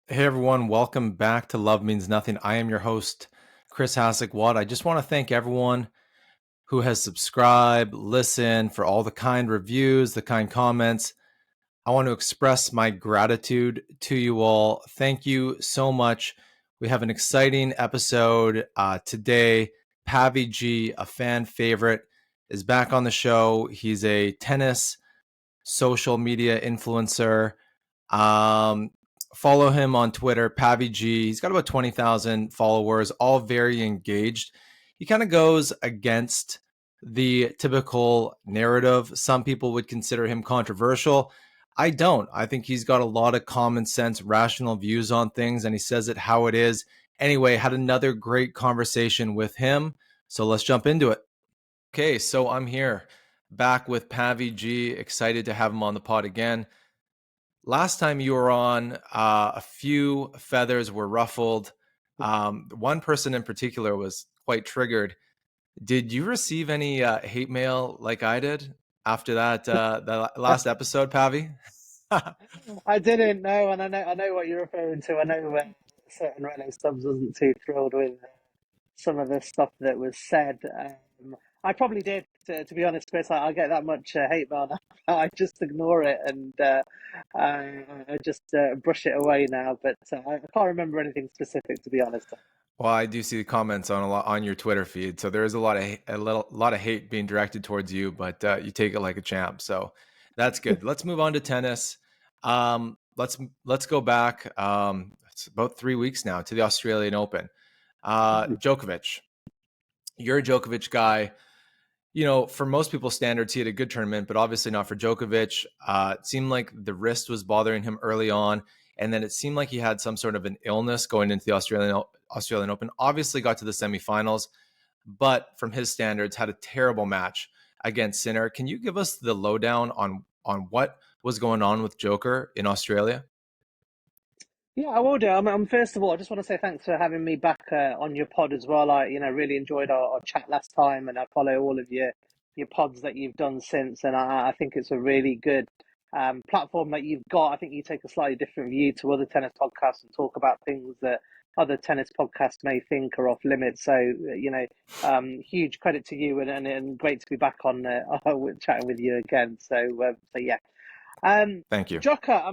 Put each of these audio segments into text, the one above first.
Hey everyone, welcome back to Love Means Nothing. I am your host, Chris Hasek-Watt. I just want to thank everyone who has subscribed, listened, for all the kind reviews, the kind comments. I want to express my gratitude to you all. Thank you so much. We have an exciting episode today. Pavi G, a fan favorite, is back on the show. He's a tennis social media influencer. Follow him on Twitter, Pavi G. He's got about 20,000 followers, all very engaged. He kind of goes against the typical narrative. Some people would consider him controversial. I don't. I think he's got a lot of common sense, rational views on things, and he says it how it is. Anyway, had another great conversation with him. So let's jump into it. Okay, so I'm here back with Pavi G. Excited to have him on the pod again. Last time you were on, a few feathers were ruffled. One person in particular was quite triggered. Did you receive any hate mail like I did after that the last episode, Pavi? I didn't know, and I know what you're referring to. I know when certain Renault subs wasn't too thrilled with some of the stuff that was said. I probably did, to be honest, Chris. I get that much hate mail now. I just ignore it and I just brush it away now. But I can't remember anything specific, to be honest. Well, I do see the comments on your Twitter feed, so there is a lot of hate being directed towards you, but you take it like a champ, so that's good. Let's move on to tennis. Let's go back. It's about 3 weeks now to the Australian Open. Djokovic, you're a Djokovic guy. You know, for most people's standards, he had a good tournament, but obviously not for Djokovic. It seemed like the wrist was bothering him early on, and then it seemed like he had some sort of an illness going into the Australian Open. Obviously got to the semifinals, but from his standards, had a terrible match against Sinner. Can you give us the lowdown on what was going on with Joker in Australia? Yeah, I will do. First of all, I just want to say thanks for having me back on your pod as well. I, really enjoyed our chat last time, and I follow all of your pods that you've done since, and I think it's a really good platform that you've got. I think you take a slightly different view to other tennis podcasts and talk about things that other tennis podcasts may think are off limits. So, huge credit to you, and great to be back on chatting with you again. So yeah. Thank you. Jocko, I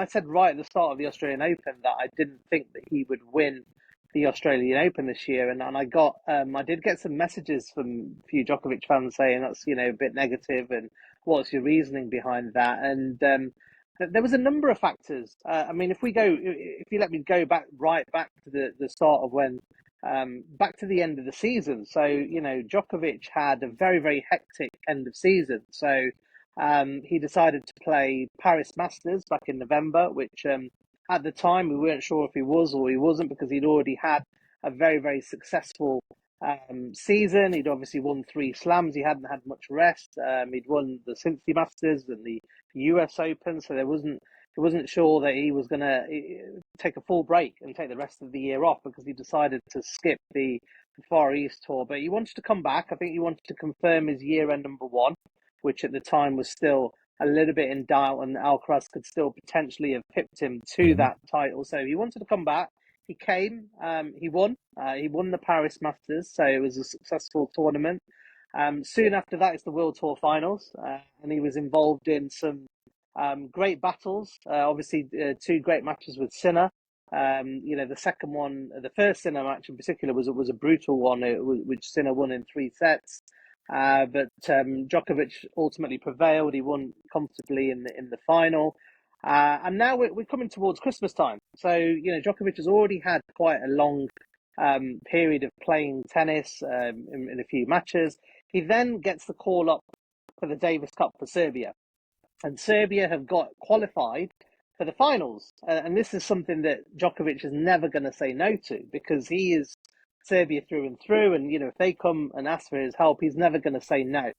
said right at the start of the Australian Open that I didn't think that he would win the Australian Open this year, and I did get some messages from a few Djokovic fans saying that's a bit negative, and what's your reasoning behind that? And there was a number of factors. If you let me go right back to the start of when. Back to the end of the season. So, Djokovic had a very, very hectic end of season. So he decided to play Paris Masters back in November, which at the time we weren't sure if he was or he wasn't, because he'd already had a very, very successful season. He'd obviously won 3 slams. He hadn't had much rest. He'd won the Cincy Masters and the US Open. So it wasn't sure that he was going to take a full break and take the rest of the year off, because he decided to skip the Far East tour. But he wanted to come back. I think he wanted to confirm his year-end number 1, which at the time was still a little bit in doubt, and Alcaraz could still potentially have pipped him to that title. So he wanted to come back. He came. He won. He won the Paris Masters, so it was a successful tournament. Soon after that, it's the World Tour Finals, and he was involved in some great battles. Obviously, 2 great matches with Sinner. The second one, the first Sinner match in particular, was a brutal one, which Sinner won in 3 sets. But Djokovic ultimately prevailed. He won comfortably in the final. And now we're coming towards Christmas time. So, Djokovic has already had quite a long period of playing tennis in a few matches. He then gets the call up for the Davis Cup for Serbia. And Serbia have got qualified for the finals. And this is something that Djokovic is never going to say no to, because he is Serbia through and through. And, if they come and ask for his help, he's never going to say no.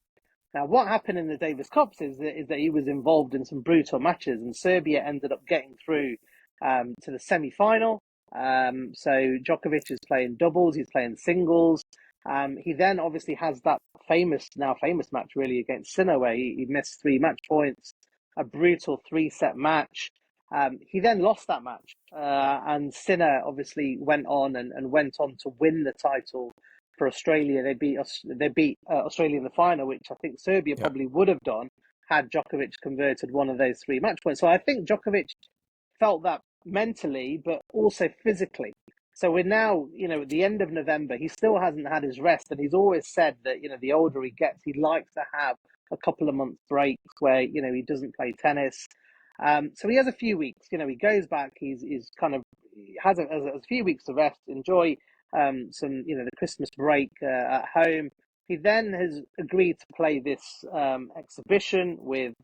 Now, what happened in the Davis Cups is that he was involved in some brutal matches, and Serbia ended up getting through to the semi-final. So Djokovic is playing doubles, he's playing singles. He then obviously has that now famous match really against Sinner where he missed 3 match points, a brutal 3-set match. He then lost that match, and Sinner obviously went on and went on to win the title for Australia. They beat Australia in the final, which I think Serbia Yeah. probably would have done had Djokovic converted one of those 3 match points. So I think Djokovic felt that mentally, but also physically. So we're now, at the end of November. He still hasn't had his rest, and he's always said that, the older he gets, he likes to have a couple of months breaks where, he doesn't play tennis. So he has a few weeks. He goes back. He's kind of he has a few weeks to rest, enjoy some, the Christmas break at home. He then has agreed to play this exhibition with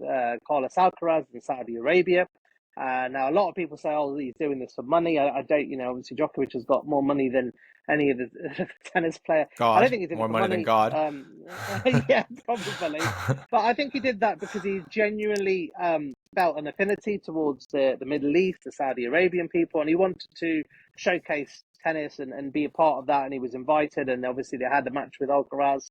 Carlos Alcaraz in Saudi Arabia. Now, a lot of people say, "Oh, he's doing this for money." I don't, obviously Djokovic has got more money than any of the tennis player. I don't God, think he's in it more for money than money. God. Yeah, probably. But I think he did that because he genuinely felt an affinity towards the Middle East, the Saudi Arabian people, and he wanted to showcase tennis and be a part of that. And he was invited, and obviously they had the match with Alcaraz.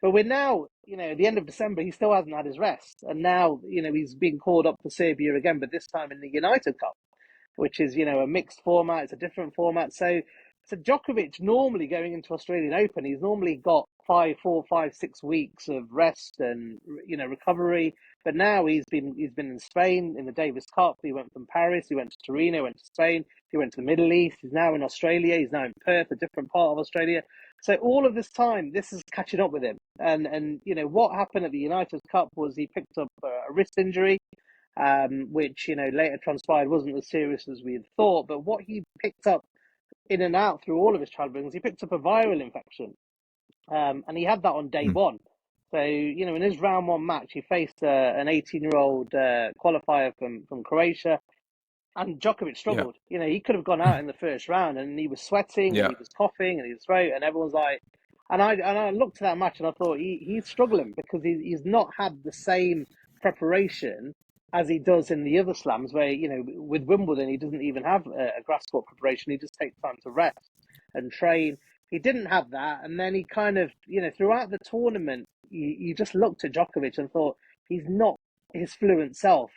But we're now, at the end of December, he still hasn't had his rest. And now, he's being called up for Serbia again, but this time in the United Cup, which is, a mixed format. It's a different format. So Djokovic normally going into Australian Open, he's normally got 4, 5, 6 weeks of rest and, recovery. But now he's been in Spain in the Davis Cup. He went from Paris, he went to Torino, went to Spain, he went to the Middle East. He's now in Australia. He's now in Perth, a different part of Australia. So all of this time, this is catching up with him. And what happened at the United Cup was he picked up a wrist injury, which later transpired wasn't as serious as we had thought. But what he picked up in and out through all of his travelings, he picked up a viral infection, and he had that on day Hmm. one. So in his round one match, he faced an 18-year-old qualifier from Croatia. And Djokovic Yeah. struggled. He could have gone out in the first round, and he was sweating, and Yeah. he was coughing, and his throat, and everyone's like. And I looked at that match, and I thought he's struggling because he's not had the same preparation as he does in the other slams, where with Wimbledon he doesn't even have a grass court preparation. He just takes time to rest and train. He didn't have that, and then he kind of throughout the tournament, you just looked at Djokovic and thought he's not his fluent self.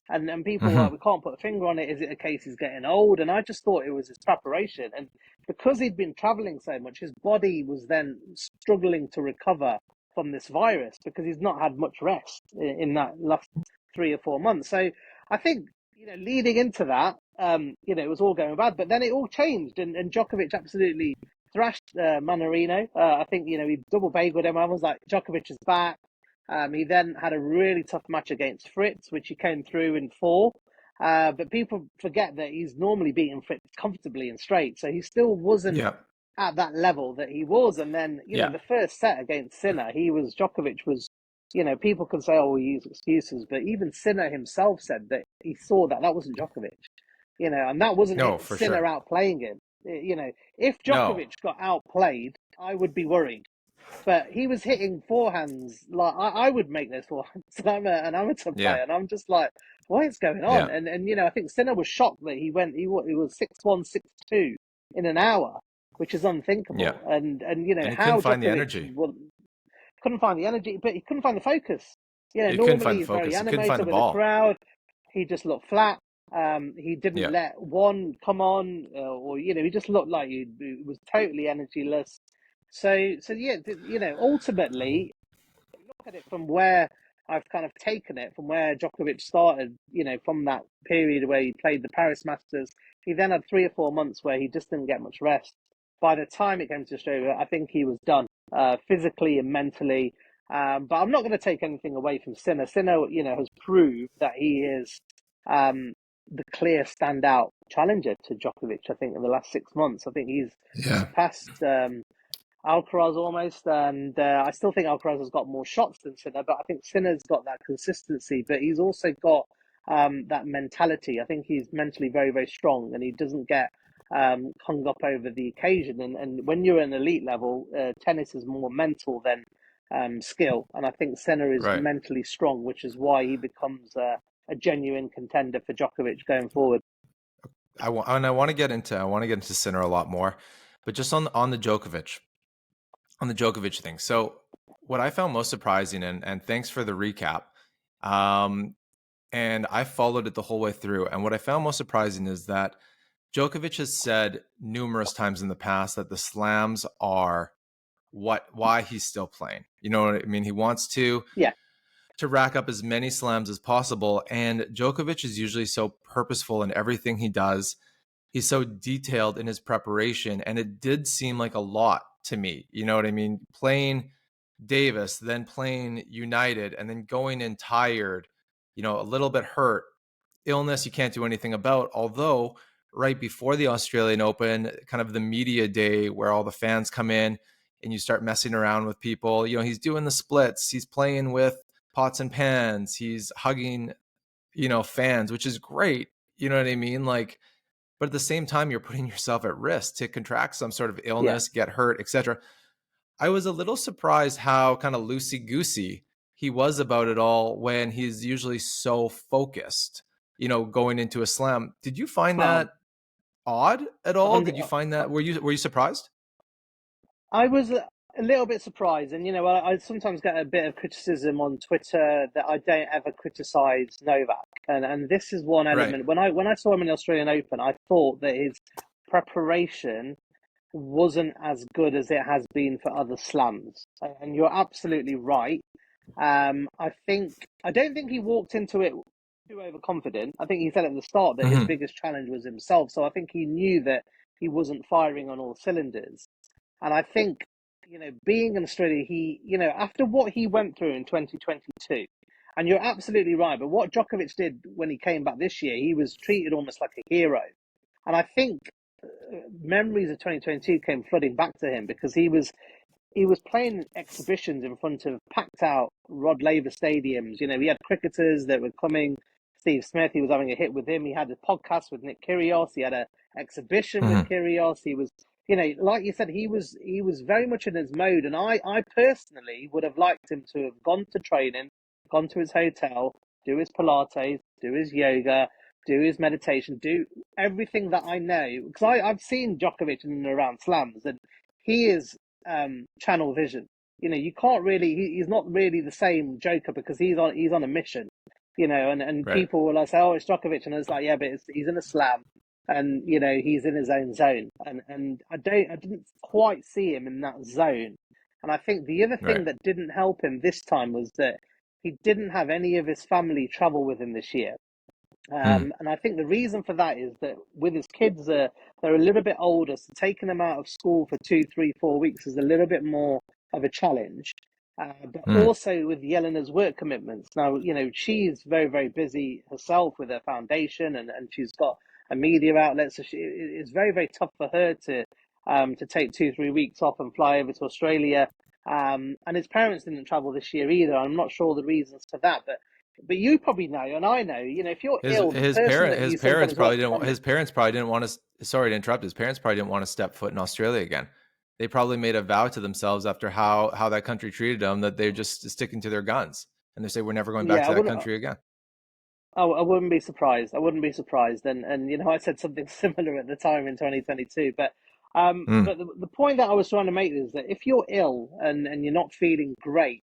And people were like, Hmm. we can't put a finger on it. Is it a case he's getting old? And I just thought it was his preparation. And because he'd been traveling so much, his body was then struggling to recover from this virus because he's not had much rest in that last 3 or 4 months. So I think, leading into that, it was all going bad. But then it all changed, and Djokovic absolutely thrashed Manarino. I think, he double bageled him. I was like, Djokovic is back. He then had a really tough match against Fritz, which he came through in 4. But people forget that he's normally beating Fritz comfortably and straight. So he still wasn't Yeah. at that level that he was. And then, Yeah. the first set against Sinner, Djokovic was, people can say, oh, we use excuses. But even Sinner himself said that he saw that wasn't Djokovic, and that wasn't No, for Sinner sure. outplaying him. If No. Djokovic got outplayed, I would be worried. But he was hitting forehands like I would make those forehands. And I'm an amateur Yeah. player, and I'm just like, what is going on? Yeah. And I think Sinner was shocked that he was 6-1, 6-2 in an hour, which is Yeah. unthinkable. And And he couldn't how find the Djokovic energy. couldn't find the energy, but he couldn't find the focus. He couldn't Normally find the he's very focus. He couldn't find animated the with the ball. crowd. He just looked flat. He didn't Yeah. let one come on, or he just looked like he was totally energyless. So yeah, ultimately, look at it from where I've kind of taken it, from where Djokovic started, from that period where he played the Paris Masters. He then had 3 or 4 months where he just didn't get much rest. By the time it came to Australia, I think he was done, physically and mentally. But I'm not going to take anything away from Sinner. Sinner, has proved that he is the clear standout challenger to Djokovic. I think in the last 6 months, I think he's Yeah. surpassed Alcaraz almost, and I still think Alcaraz has got more shots than Sinner, but I think Sinner's got that consistency, but he's also got that mentality. I think he's mentally very, very strong, and he doesn't get hung up over the occasion. And when you're an elite level, tennis is more mental than skill, and I think Sinner is Right. mentally strong, which is why he becomes a genuine contender for Djokovic going forward. I want to get into Sinner a lot more, but just on the Djokovic. on the Djokovic thing. So what I found most surprising, and thanks for the recap, um, and I followed it the whole way through. And what I found most surprising is that Djokovic has said numerous times in the past that the slams are why he's still playing. You know what I mean? He wants Yeah, to rack up as many slams as possible. And Djokovic is usually so purposeful in everything he does. He's so detailed in his preparation. And it did seem like a lot to me. You know what I mean? Playing Davis, then playing United, and then going in tired, a little bit hurt. Illness you can't do anything about. Although, right before the Australian Open, kind of the media day where all the fans come in and you start messing around with people, he's doing the splits, he's playing with pots and pans, he's hugging, fans, which is great. You know what I mean? Like, but at the same time, you're putting yourself at risk to contract some sort of yeah, illness, get hurt, etc. I was a little surprised how kind of loosey goosey he was about it all when he's usually so focused, going into a slam. Did you find calm. that odd at all? On Did you the, find that, were you surprised? I was a little bit surprised, and I sometimes get a bit of criticism on Twitter that I don't ever criticize Novak, and this is one Right. element. When I saw him in the Australian Open, I thought that his preparation wasn't as good as it has been for other slams, and you're absolutely right. I don't think he walked into it too overconfident. I think he said at the start that his Mm-hmm. biggest challenge was himself, so I think he knew that he wasn't firing on all cylinders. And I think, being in Australia, after what he went through in 2022, and you're absolutely right, but what Djokovic did when he came back this year, he was treated almost like a hero. And I think memories of 2022 came flooding back to him because he was playing exhibitions in front of packed out Rod Laver stadiums. He had cricketers that were coming. Steve Smith, he was having a hit with him. He had a podcast with Nick Kyrgios. He had an exhibition with Mm-hmm. Kyrgios. He was, like you said, he was very much in his mode. And I personally would have liked him to have gone to training, gone to his hotel, do his Pilates, do his yoga, do his meditation, do everything that I know. Because I've seen Djokovic in and around slams, and he is channel vision. You can't really. He's not really the same Joker because he's on a mission. And Right. people will like say, "Oh, it's Djokovic," and it's like, "Yeah, but he's in a slam, and he's in his own zone." And I didn't quite see him in that zone. And I think the other Right. thing that didn't help him this time was that he didn't have any of his family travel with him this year. Mm. And I think the reason for that is that with his kids, they're a little bit older, so taking them out of school for 2, 3, 4 weeks is a little bit more of a challenge. But Mm. also with Yelena's work commitments. Now, she's very, very busy herself with her foundation, and she's got a media outlet, so it's very, very tough for her to take 2, 3 weeks off and fly over to Australia. And his parents didn't travel this year either. I'm not sure the reasons for that, but you probably know, and I know, if you're His ill, the his person parent that his you parents sometimes watch probably didn't from his parents probably didn't want to, sorry to interrupt, his parents probably didn't want to step foot in Australia again. They probably made a vow to themselves after how that country treated them that they're just sticking to their guns, and they say we're never going back yeah, to that country again. I wouldn't be surprised. I wouldn't be surprised. And I said something similar at the time in 2022. Mm. But the point that I was trying to make is that if you're ill and you're not feeling great,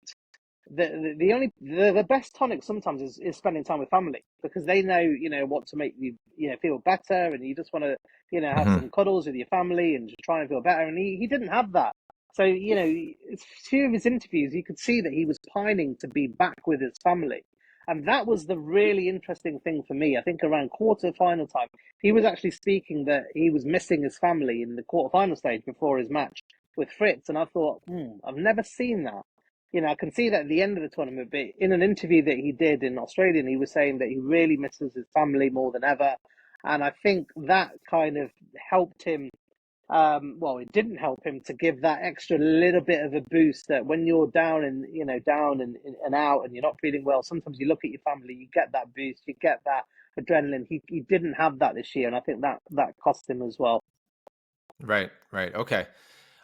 the best tonic sometimes is spending time with family because they know what to make you feel better, and you just want to have Mm-hmm. some cuddles with your family and just try and feel better. And he didn't have that. So it's few of his interviews you could see that he was pining to be back with his family. And that was the really interesting thing for me. I think around quarter-final time, he was actually speaking that he was missing his family in the quarter-final stage before his match with Fritz. And I thought, I've never seen that. I can see that at the end of the tournament, but in an interview that he did in Australia, he was saying that he really misses his family more than ever. And I think that kind of helped him. Well, it didn't help him to give that extra little bit of a boost that when you're down and down and out and you're not feeling well, sometimes you look at your family, you get that boost, you get that adrenaline. He didn't have that this year, and I think that cost him as well. Right. Right. Okay.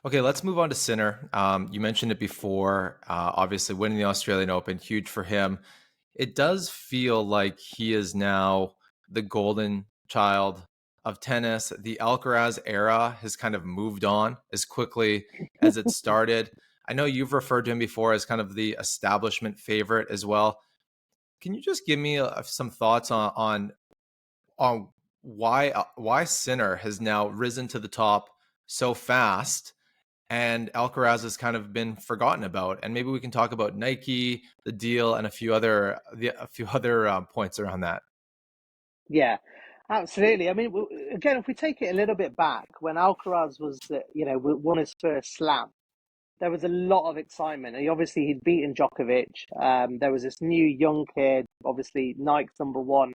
Okay, let's move on to Sinner. You mentioned it before. Obviously, winning the Australian Open, huge for him. It does feel like he is now the golden child of tennis. The Alcaraz era has kind of moved on as quickly as it started. I know you've referred to him before as kind of the establishment favorite as well. Can you just give me some thoughts on why Sinner has now risen to the top so fast, and Alcaraz has kind of been forgotten about? And maybe we can talk about Nike, the deal, and a few other points around that. Yeah, absolutely. I mean, again, if we take it a little bit back, when Alcaraz was, won his first slam, there was a lot of excitement. And obviously, he'd beaten Djokovic. There was this new young kid, obviously Nike's number one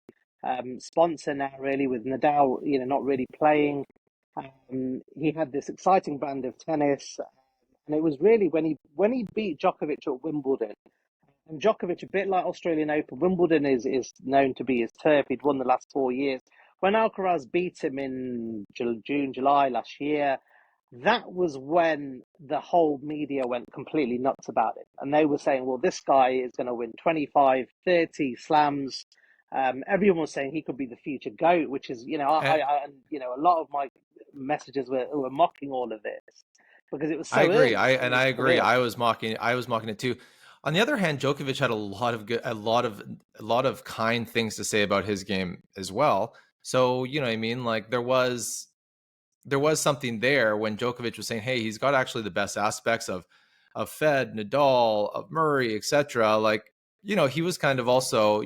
sponsor now, really, with Nadal, not really playing. He had this exciting brand of tennis, and it was really when he beat Djokovic at Wimbledon. And Djokovic, a bit like Australian Open, Wimbledon is known to be his turf. He'd won the last 4 years. When Alcaraz beat him in June, July last year, that was when the whole media went completely nuts about it. And they were saying, well, this guy is going to win 25, 30 slams. Everyone was saying he could be the future GOAT, which is, a lot of my messages were mocking all of this because it was so I agree. early I in his agree. career. I was mocking it too. On the other hand, Djokovic had a lot of kind things to say about his game as well. So, you know what I mean? Like there was something there when Djokovic was saying, "Hey, he's got actually the best aspects of Fed, Nadal, of Murray, etc." Like, he was kind of also,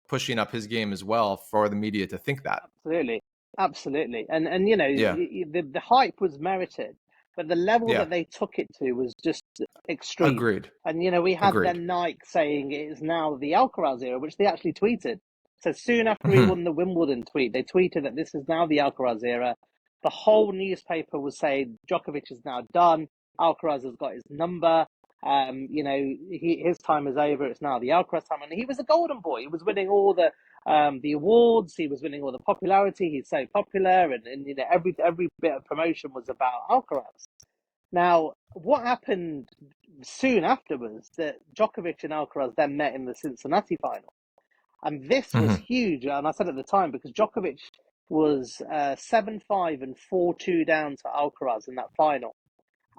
pushing up his game as well for the media to think that. Absolutely, absolutely, and Yeah. the hype was merited, but the level Yeah. that they took it to was just extreme. Agreed. And we had Agreed. then Nike saying it is now the Alcaraz era, which they actually tweeted. So soon after he Hmm. won the Wimbledon they tweeted that this is now the Alcaraz era. The whole newspaper was saying Djokovic is now done. Alcaraz has got his number. His time is over. It's now the Alcaraz time, and he was a golden boy. He was winning all the awards. He was winning all the popularity. He's so popular, and every bit of promotion was about Alcaraz. Now, what happened soon after was that Djokovic and Alcaraz then met in the Cincinnati final, and this was Hmm. huge. And I said at the time because Djokovic was 7-5 and 4-2 down to Alcaraz in that final,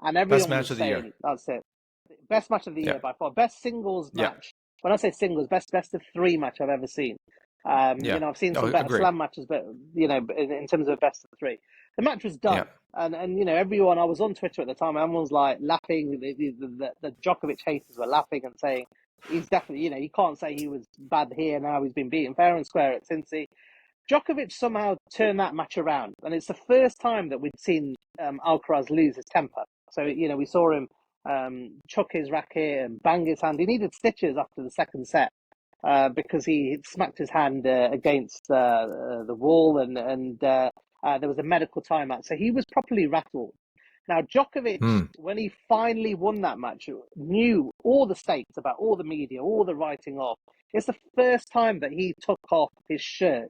and Best everyone match was of the year. saying that's it, best match of the Yeah. year by far, best singles Yeah. match. When I say singles, best of three match I've ever seen. Yeah. I've seen Oh, some better agreed. slam matches, but in terms of best of three, the match was Yeah. done. And everyone, I was on Twitter at the time, everyone was like laughing. The Djokovic haters were laughing and saying he's definitely, you can't say he was bad here now. He's been beaten fair and square at Cincy. Djokovic somehow turned that match around, and it's the first time that we'd seen Alcaraz lose his temper. So we saw him chuck his racket and bang his hand. He needed stitches after the second set because he smacked his hand against the wall, and there was a medical timeout. So he was properly rattled. Now, Djokovic, Hmm. when he finally won that match, knew all the stakes about all the media, all the writing off. It's the first time that he took off his shirt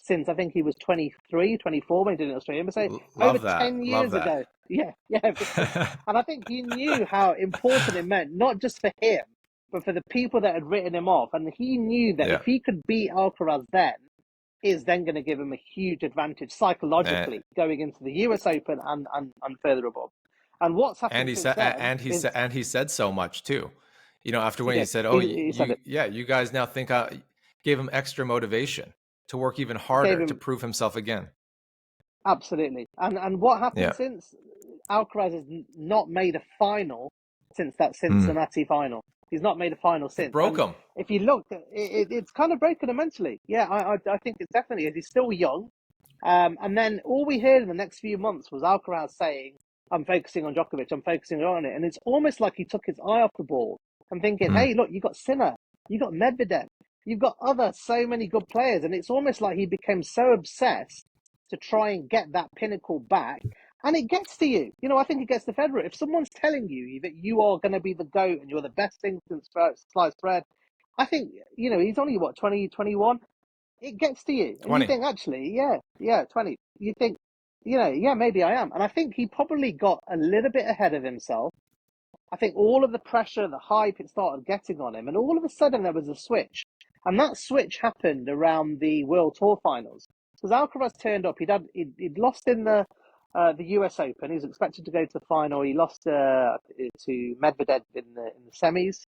since I think he was 23, 24 when he did it in Australia. So over Love that. 10 Love years that. ago. Yeah, yeah. And I think he knew how important it meant, not just for him, but for the people that had written him off. And he knew that Yeah. if he could beat Alcaraz then, is then going to give him a huge advantage And, psychologically going into the US Open and further above. And what's and happened he since said then is and he said so much too. After he when he did. said, "Oh, He said it. you guys now think I gave him extra motivation to work even It gave harder to him prove himself again." absolutely. And what happened Yeah. since Alcaraz has not made a final since that Hmm. Cincinnati final. He's not made a final It since. broke And him. if you look, it's kind of broken him mentally. Yeah, I think it's definitely is. He's still young. And then all we heard in the next few months was Alcaraz saying, I'm focusing on Djokovic, I'm focusing on it. And it's almost like he took his eye off the ball and thinking, Hmm. hey, look, you got Sinner, you got Medvedev, you've got so many good players. And it's almost like he became so obsessed to try and get that pinnacle back. And it gets to you. I think it gets to Federer. If someone's telling you that you are going to be the GOAT and you're the best thing since sliced bread, I think, he's only, 20, 21. It gets to you. And you 20. think, actually, yeah, 20. You think, yeah, maybe I am. And I think he probably got a little bit ahead of himself. I think all of the pressure, the hype, it started getting on him. And all of a sudden there was a switch. And that switch happened around the World Tour finals. because Alcaraz turned up. He'd lost in the US Open. He was expected to go to the final. He lost to Medvedev in the semis.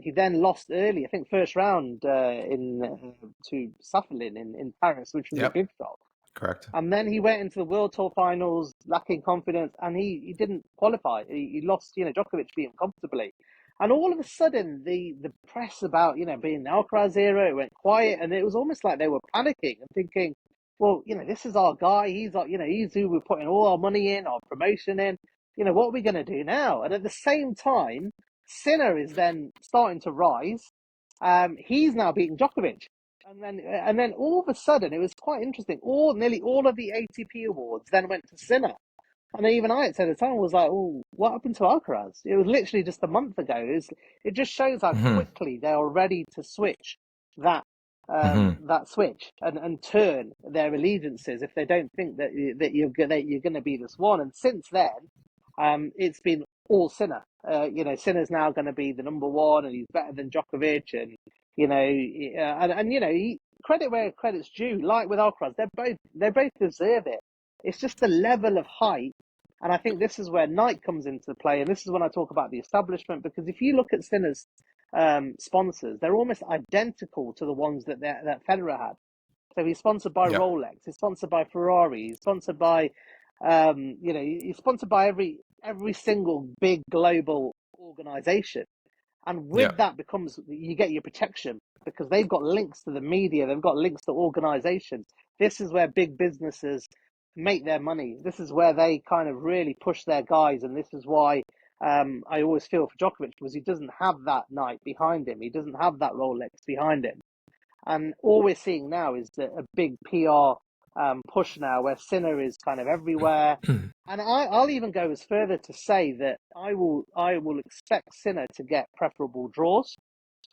He then lost early, I think first round to Safin in Paris, which was a big shock. Correct. And then he went into the World Tour finals, lacking confidence, and he didn't qualify. He lost, Djokovic beat him comfortably. And all of a sudden, the press about, being the Alcaraz era, it went quiet, and it was almost like they were panicking and thinking, well, this is our guy. He's he's who we're putting all our money in, our promotion in. What are we going to do now? And at the same time, Sinner is then starting to rise. He's now beating Djokovic. And then all of a sudden, it was quite interesting. Nearly all of the ATP awards then went to Sinner. And even I, at the time, was like, "Oh, what happened to Alcaraz?" It was literally just a month ago. It just shows how quickly they are ready to switch that switch and turn their allegiances if they don't think that you're going to be this one. And since then, it's been all Sinner. Sinner's now going to be the number one, and he's better than Djokovic, and credit where credit's due. Like with Alcaraz, they both deserve it. It's just the level of hype, and I think this is where Nike comes into play, and this is when I talk about the establishment, because if you look at Sinner's sponsors, they're almost identical to the ones that Federer had. So he's sponsored by Rolex, he's sponsored by Ferrari, he's sponsored by he's sponsored by every single big global organization. And with that you get your protection, because they've got links to the media, they've got links to organizations. This is where big businesses make their money. This is where they kind of really push their guys. And this is why I always feel for Djokovic, because he doesn't have that Nike behind him. He doesn't have that Rolex behind him. And all we're seeing now is a big PR push now, where Sinner is kind of everywhere. And I'll even go as further to say that I will expect Sinner to get preferable draws.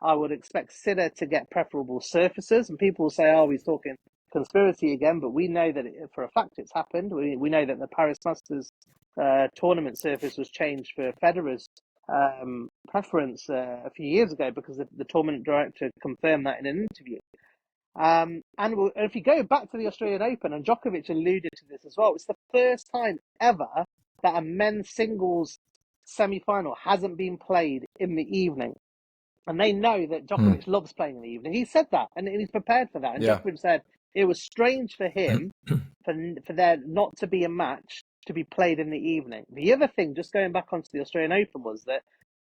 I would expect Sinner to get preferable surfaces. And people will say, "Oh, he's talking conspiracy again," but we know that for a fact it's happened. We know that the Paris Masters tournament surface was changed for Federer's preference a few years ago, because the tournament director confirmed that in an interview. And if you go back to the Australian Open, and Djokovic alluded to this as well, it's the first time ever that a men's singles semi-final hasn't been played in the evening. And they know that Djokovic loves playing in the evening. He said that, and he's prepared for that. And Djokovic said it was strange for him for there not to be a match to be played in the evening. The other thing, just going back onto the Australian Open, was that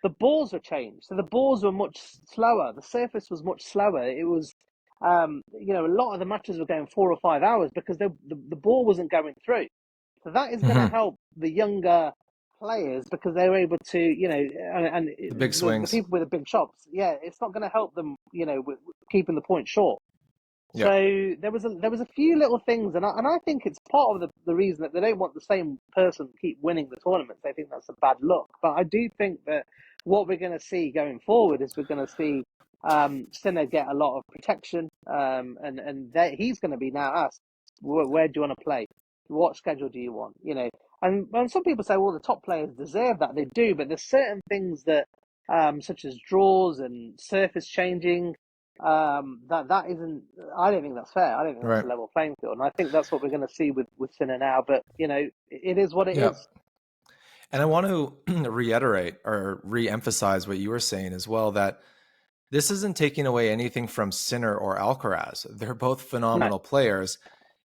the balls were changed. So the balls were much slower. The surface was much slower. It was, a lot of the matches were going 4 or 5 hours because the ball wasn't going through. So that is going to help the younger players, because they were able to, and the big swings, the people with the big chops. Yeah, it's not going to help them, with keeping the point short. Yeah. So there was a few little things, and I think it's part of the reason that they don't want the same person keep winning the tournaments. They think that's a bad look. But I do think that what we're going to see going forward is we're going to see Sinner get a lot of protection, and he's going to be now asked, where do you want to play? What schedule do you want? And some people say, well, the top players deserve that. They do, but there's certain things that, such as draws and surface changing, that isn't. I don't think that's fair. I don't think that's a level playing field, and I think that's what we're going to see with Sinner now. But it is what it is. And I want to reiterate or re-emphasize what you were saying as well, that this isn't taking away anything from Sinner or Alcaraz. They're both phenomenal players.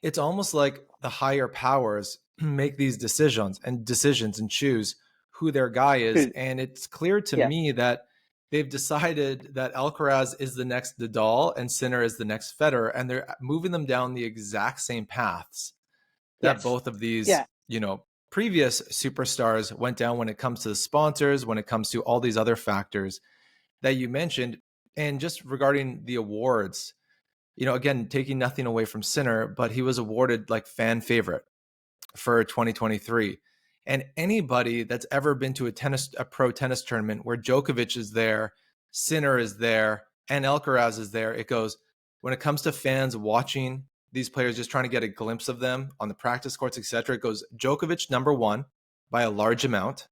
It's almost like the higher powers make these decisions and choose who their guy is. And it's clear to me that they've decided that Alcaraz is the next Nadal and Sinner is the next Federer, and they're moving them down the exact same paths that both of these, previous superstars went down when it comes to the sponsors, when it comes to all these other factors that you mentioned. And just regarding the awards, again, taking nothing away from Sinner, but he was awarded like fan favorite for 2023. And anybody that's ever been to a pro tennis tournament where Djokovic is there, Sinner is there, and Alcaraz is there, it goes, when it comes to fans watching these players, just trying to get a glimpse of them on the practice courts, etc., it goes Djokovic number one by a large amount.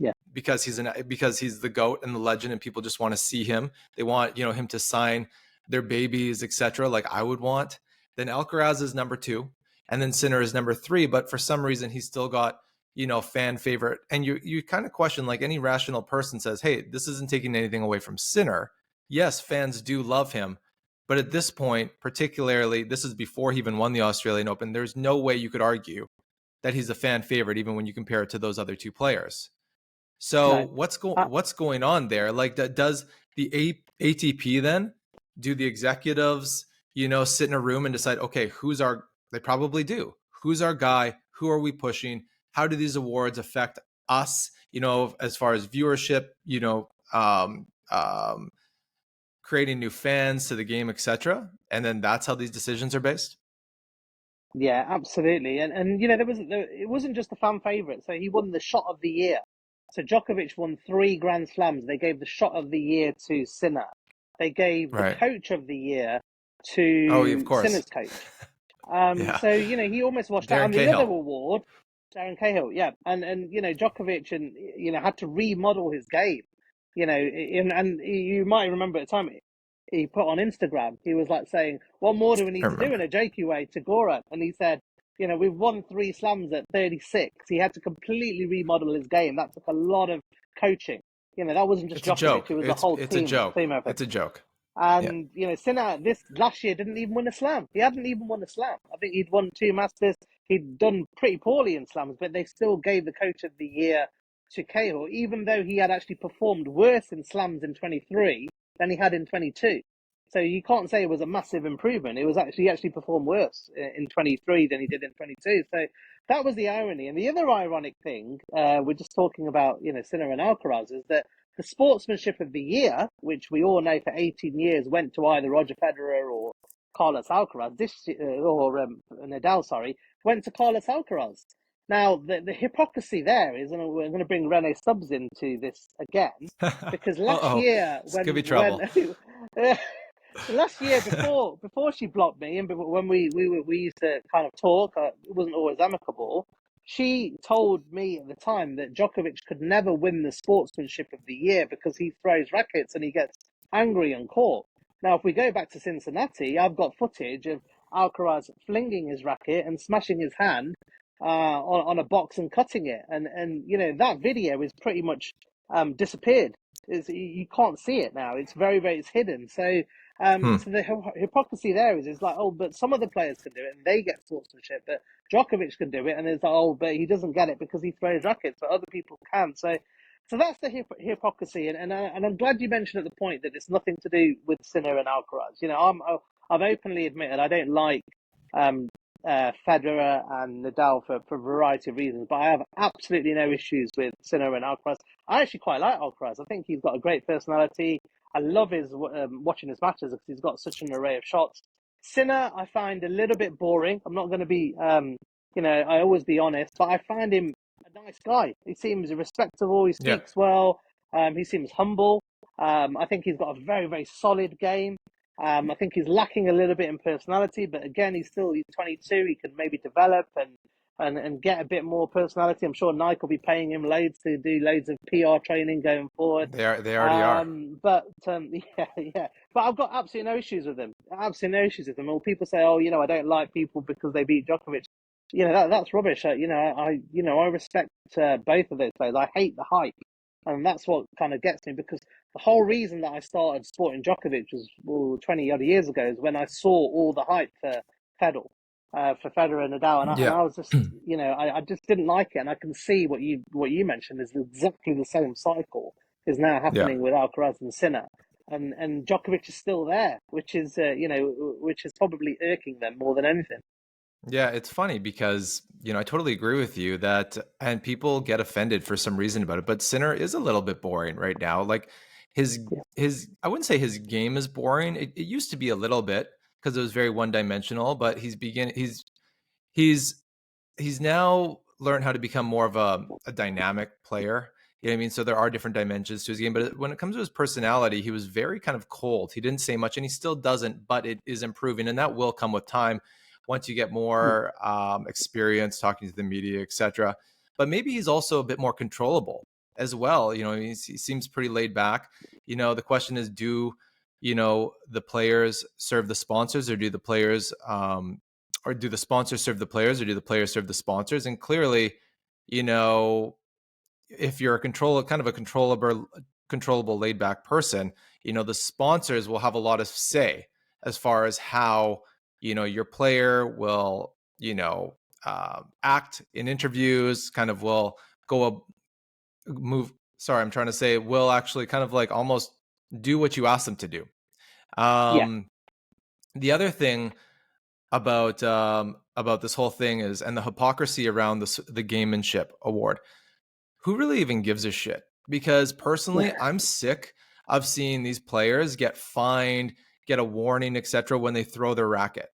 Yeah, because he's the GOAT and the legend, and people just want to see him. They want him to sign their babies, etc., like I would want. then Alcaraz is number 2, and then Sinner is number 3. But for some reason, he's still got, fan favorite. And you kind of question, like any rational person says, hey, this isn't taking anything away from Sinner. Yes, fans do love him. But at this point, particularly, this is before he even won the Australian Open, there's no way you could argue that he's a fan favorite, even when you compare it to those other 2 players. So No. what's going on there? Like, does the ATP then, do the executives, sit in a room and decide, okay, they probably do. Who's our guy? Who are we pushing? How do these awards affect us, as far as viewership, creating new fans to the game, etc. And then that's how these decisions are based? Yeah, absolutely. And it wasn't just a fan favorite. So he won the shot of the year. So Djokovic won 3 Grand Slams. They gave the shot of the year to Sinner. They gave the Right. coach of the year Oh, of to course. Sinner's coach. Yeah. So he almost washed out. Darren And the Cahill. other award, Darren Cahill, yeah, and Djokovic and had to remodel his game. And you might remember at the time he put on Instagram, he was like saying, "What more do we I need to do in remember. a jokey way to Goran?" And he said, we've won 3 slams at 36. He had to completely remodel his game. That took a lot of coaching. That wasn't just It's a Djokovic; joke. it was a It's whole it's a joke. team effort. It's a joke. Yeah. And Sinner this last year didn't even win a slam. He hadn't even won a slam. I think he'd won 2 Masters. He'd done pretty poorly in slams, but they still gave the coach of the year to Cahill, even though he had actually performed worse in slams in 23 than he had in 22. So you can't say it was a massive improvement. It was he actually performed worse in 23 than he did in 22. So that was the irony. And the other ironic thing, we're just talking about, Sinner and Alcaraz, is that the sportsmanship of the year, which we all know for 18 years went to either Roger Federer or Carlos Alcaraz, Nadal, sorry, went to Carlos Alcaraz. Now, the hypocrisy there is, and we're going to bring Rene Stubbs into this again, because last year This could be trouble. last year before she blocked me, and when we used to kind of talk, it wasn't always amicable. She told me at the time that Djokovic could never win the sportsmanship of the year because he throws rackets and he gets angry on court. Now, if we go back to Cincinnati, I've got footage of Alcaraz flinging his racket and smashing his hand on a box and cutting it, and that video is pretty much disappeared. You can't see it now. It's it's hidden. So so the hypocrisy there is like, oh, but some of the players can do it and they get sportsmanship, but Djokovic can do it, and it's like, oh, but he doesn't get it because he throws rackets, but other people can. So that's the hypocrisy, and I'm glad you mentioned at the point that it's nothing to do with Sinner and Alcaraz. I've openly admitted I don't like Federer and Nadal for a variety of reasons, but I have absolutely no issues with Sinner and Alcaraz. I actually quite like Alcaraz. I think he's got a great personality. I love his watching his matches because he's got such an array of shots. Sinner, I find a little bit boring. I'm not going to be, I always be honest, but I find him a nice guy. He seems respectable. He Yeah. speaks well. He seems humble. I think he's got a very, very solid game. I think he's lacking a little bit in personality, but again, he's 22. He can maybe develop and get a bit more personality. I'm sure Nike will be paying him loads to do loads of PR training going forward. They already are. But yeah. But I've got absolutely no issues with him. Absolutely no issues with him. Or people say, oh, I don't like people because they beat Djokovic. That's rubbish. I respect both of those players. I hate the hype, and that's what kind of gets me, because the whole reason that I started supporting Djokovic was 20 odd years ago, is when I saw all the hype for Federer and Nadal, and Yeah. I was just, I just didn't like it, and I can see what you mentioned is exactly the same cycle is now happening with Alcaraz and Sinner, and Djokovic is still there, which is which is probably irking them more than anything. Yeah, it's funny because, I totally agree with you that, and people get offended for some reason about it, but Sinner is a little bit boring right now. Like his I wouldn't say his game is boring. It used to be a little bit because it was very one dimensional, but he's now learned how to become more of a dynamic player. You know what I mean? So there are different dimensions to his game, but when it comes to his personality, he was very kind of cold. He didn't say much, and he still doesn't, but it is improving, and that will come with time once you get more experience talking to the media, etc. But maybe he's also a bit more controllable as well. He seems pretty laid back. The question is, do the players serve the sponsors, or do the players, or do the sponsors serve the players, or do the players serve the sponsors? And clearly, you know, if you're kind of a controllable, laid back person, the sponsors will have a lot of say as far as how, your player will, act in interviews, kind of will go move. Sorry, I'm trying to say will actually kind of like almost do what you ask them to do. Yeah, Um, the other thing about this whole thing is, and the hypocrisy around the gamemanship award. Who really even gives a shit? Because personally, I'm sick of seeing these players get fined, get a warning, etc. when they throw their racket.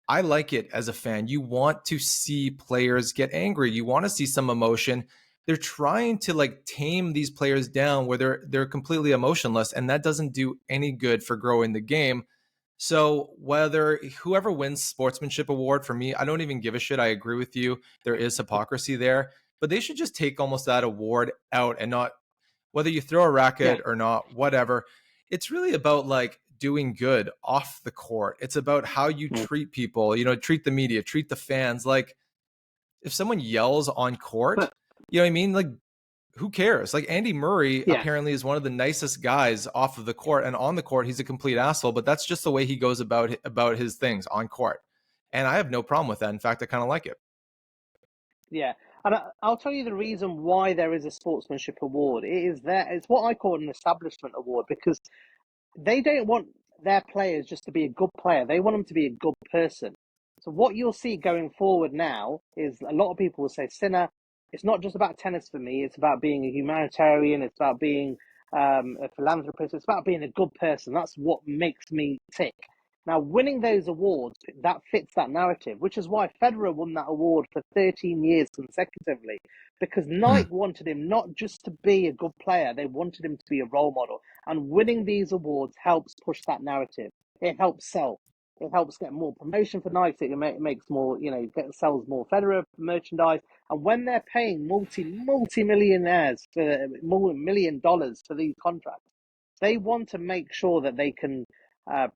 I like it as a fan. You want to see players get angry. You want to see some emotion. They're trying to like tame these players down where they're completely emotionless, and that doesn't do any good for growing the game. So whether whoever wins sportsmanship award, for me, I don't even give a shit. I agree with you. There is hypocrisy there, but they should just take almost that award out, and not whether you throw a yeah, racket or not, whatever. It's really about like doing good off the court. It's about how you mm. treat people, treat the media, treat the fans. Like if someone yells on court, But you know what I mean? Like who cares? Like Andy Murray yeah, apparently is one of the nicest guys off of the court, and on the court he's a complete asshole, but that's just the way he goes about his things on court. And I have no problem with that. In fact, I kind of like it. yeah. And I'll tell you the reason why there is a sportsmanship award. It is there. It's what I call an establishment award because they don't want their players just to be a good player. They want them to be a good person. So what you'll see going forward now is a lot of people will say, Sinner, it's not just about tennis for me. It's about being a humanitarian. It's about being a philanthropist. It's about being a good person. That's what makes me tick. Now, winning those awards, that fits that narrative, which is why Federer won that award for 13 years consecutively, because Hmm. Nike wanted him not just to be a good player, they wanted him to be a role model. And winning these awards helps push that narrative. It helps sell. It helps get more promotion for Nike. It makes more, sells more Federer merchandise. And when they're paying multi-millionaires for $1 million for these contracts, they want to make sure that they can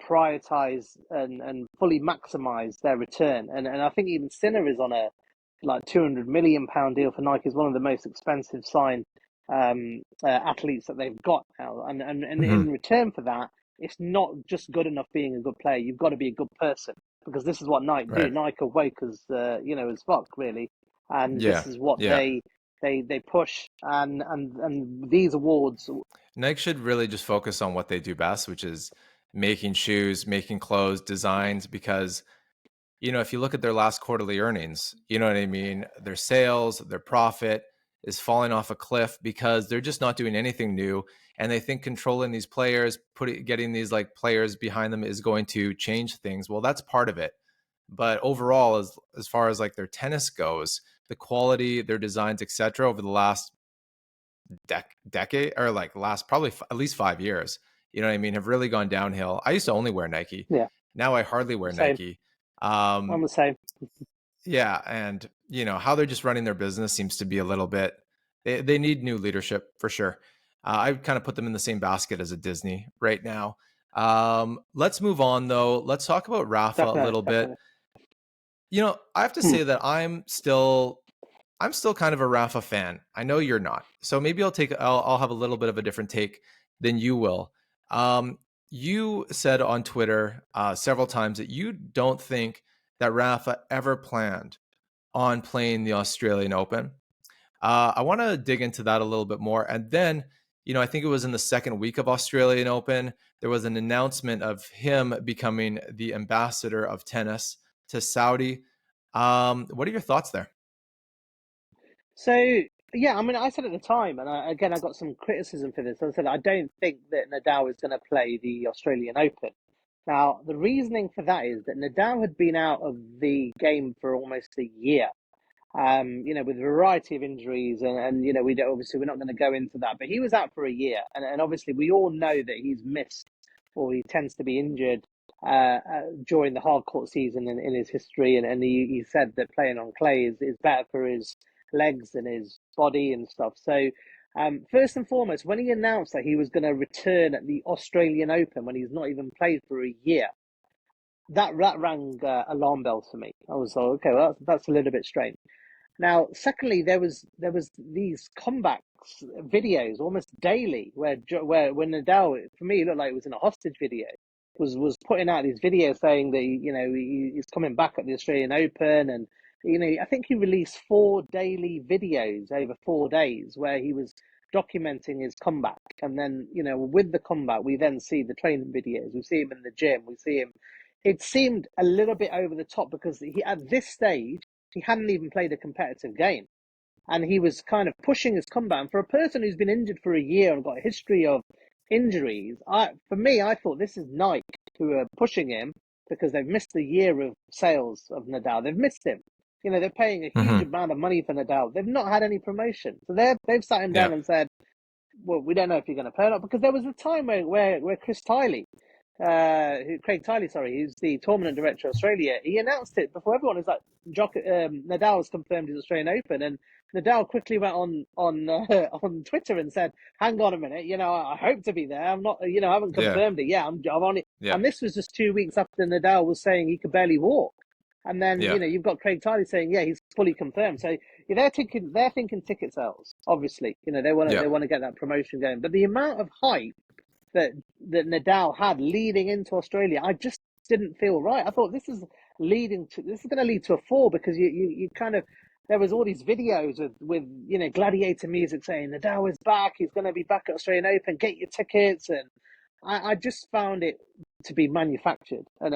prioritize and fully maximize their return. And I think even Sinner is on a like £200 million deal for Nike. Is one of the most expensive signed athletes that they've got now. And Hmm. in return for that, it's not just good enough being a good player. You've got to be a good person because this is what Nike do. Right. Nike are woke as fuck, really, and Yeah. this is what Yeah. they push. And these awards, Nike should really just focus on what they do best, which is making shoes, making clothes, designs, because if you look at their last quarterly earnings, you know what I mean? Their sales, their profit is falling off a cliff because they're just not doing anything new. And they think controlling these players, getting these like players behind them is going to change things. Well, that's part of it. But overall, as far as like their tennis goes, the quality, their designs, etc., over the last decade, or like last probably at least 5 years, you know what I mean, have really gone downhill. I used to only wear Nike. yeah, Now I hardly wear same. Nike. I'm Um, the same. yeah, and how they're just running their business seems to be a little bit. They need new leadership for sure. I kind of put them in the same basket as a Disney right now. Let's move on though. Let's talk about Rafa a Definitely, little bit. definitely. I have to Hmm. say that I'm still kind of a Rafa fan. I know you're not, so maybe I'll have a little bit of a different take than you will. You said on Twitter several times that you don't think that Rafa ever planned on playing the Australian Open. I want to dig into that a little bit more. And then, I think it was in the second week of Australian Open, there was an announcement of him becoming the ambassador of tennis to Saudi. What are your thoughts there? So yeah, I mean, I said at the time, and again, I got some criticism for this. I said I don't think that Nadal is going to play the Australian Open. Now, the reasoning for that is that Nadal had been out of the game for almost a year. With a variety of injuries, and we don't, obviously we're not going to go into that, but he was out for a year, and obviously we all know that he's missed or he tends to be injured during the hard court season in his history, and he said that playing on clay is better for his legs and his body and stuff. So First and foremost, when he announced that he was going to return at the Australian Open when he's not even played for a year, that rang alarm bells for me. I was like, okay, well, that's a little bit strange. Now, secondly, there was these comebacks videos almost daily where when Nadal, for me, it looked like it was in a hostage video, was putting out these videos saying that he's coming back at the Australian Open, and I think he released 4 daily videos over 4 days where he was documenting his comeback, and then with the comeback we then see the training videos, we see him in the gym, we see him. It seemed a little bit over the top because at this stage he hadn't even played a competitive game. And he was kind of pushing his comeback. And for a person who's been injured for a year and got a history of injuries, for me, I thought this is Nike who are pushing him because they've missed a year of sales of Nadal. They've missed him. They're paying a huge amount of money for Nadal. They've not had any promotion. So they've sat him down and said, well, we don't know if you're going to play or not. Because there was a time where Chris Tiley, Craig Tiley, sorry, who's the tournament director of Australia, he announced it before everyone. It's like Nadal has confirmed his Australian Open, and Nadal quickly went on Twitter and said, "Hang on a minute, I hope to be there. I'm not, I haven't confirmed it. Yeah, I'm on it." Yeah. And this was just 2 weeks after Nadal was saying he could barely walk, and then you've got Craig Tiley saying, "Yeah, he's fully confirmed." So they're thinking ticket sales. Obviously, they want to get that promotion going, but the amount of hype that Nadal had leading into Australia, I just didn't feel right. I thought this is going to lead to a fall because you kind of, there was all these videos with gladiator music saying Nadal is back, he's going to be back at Australian Open, get your tickets, and I just found it to be manufactured. And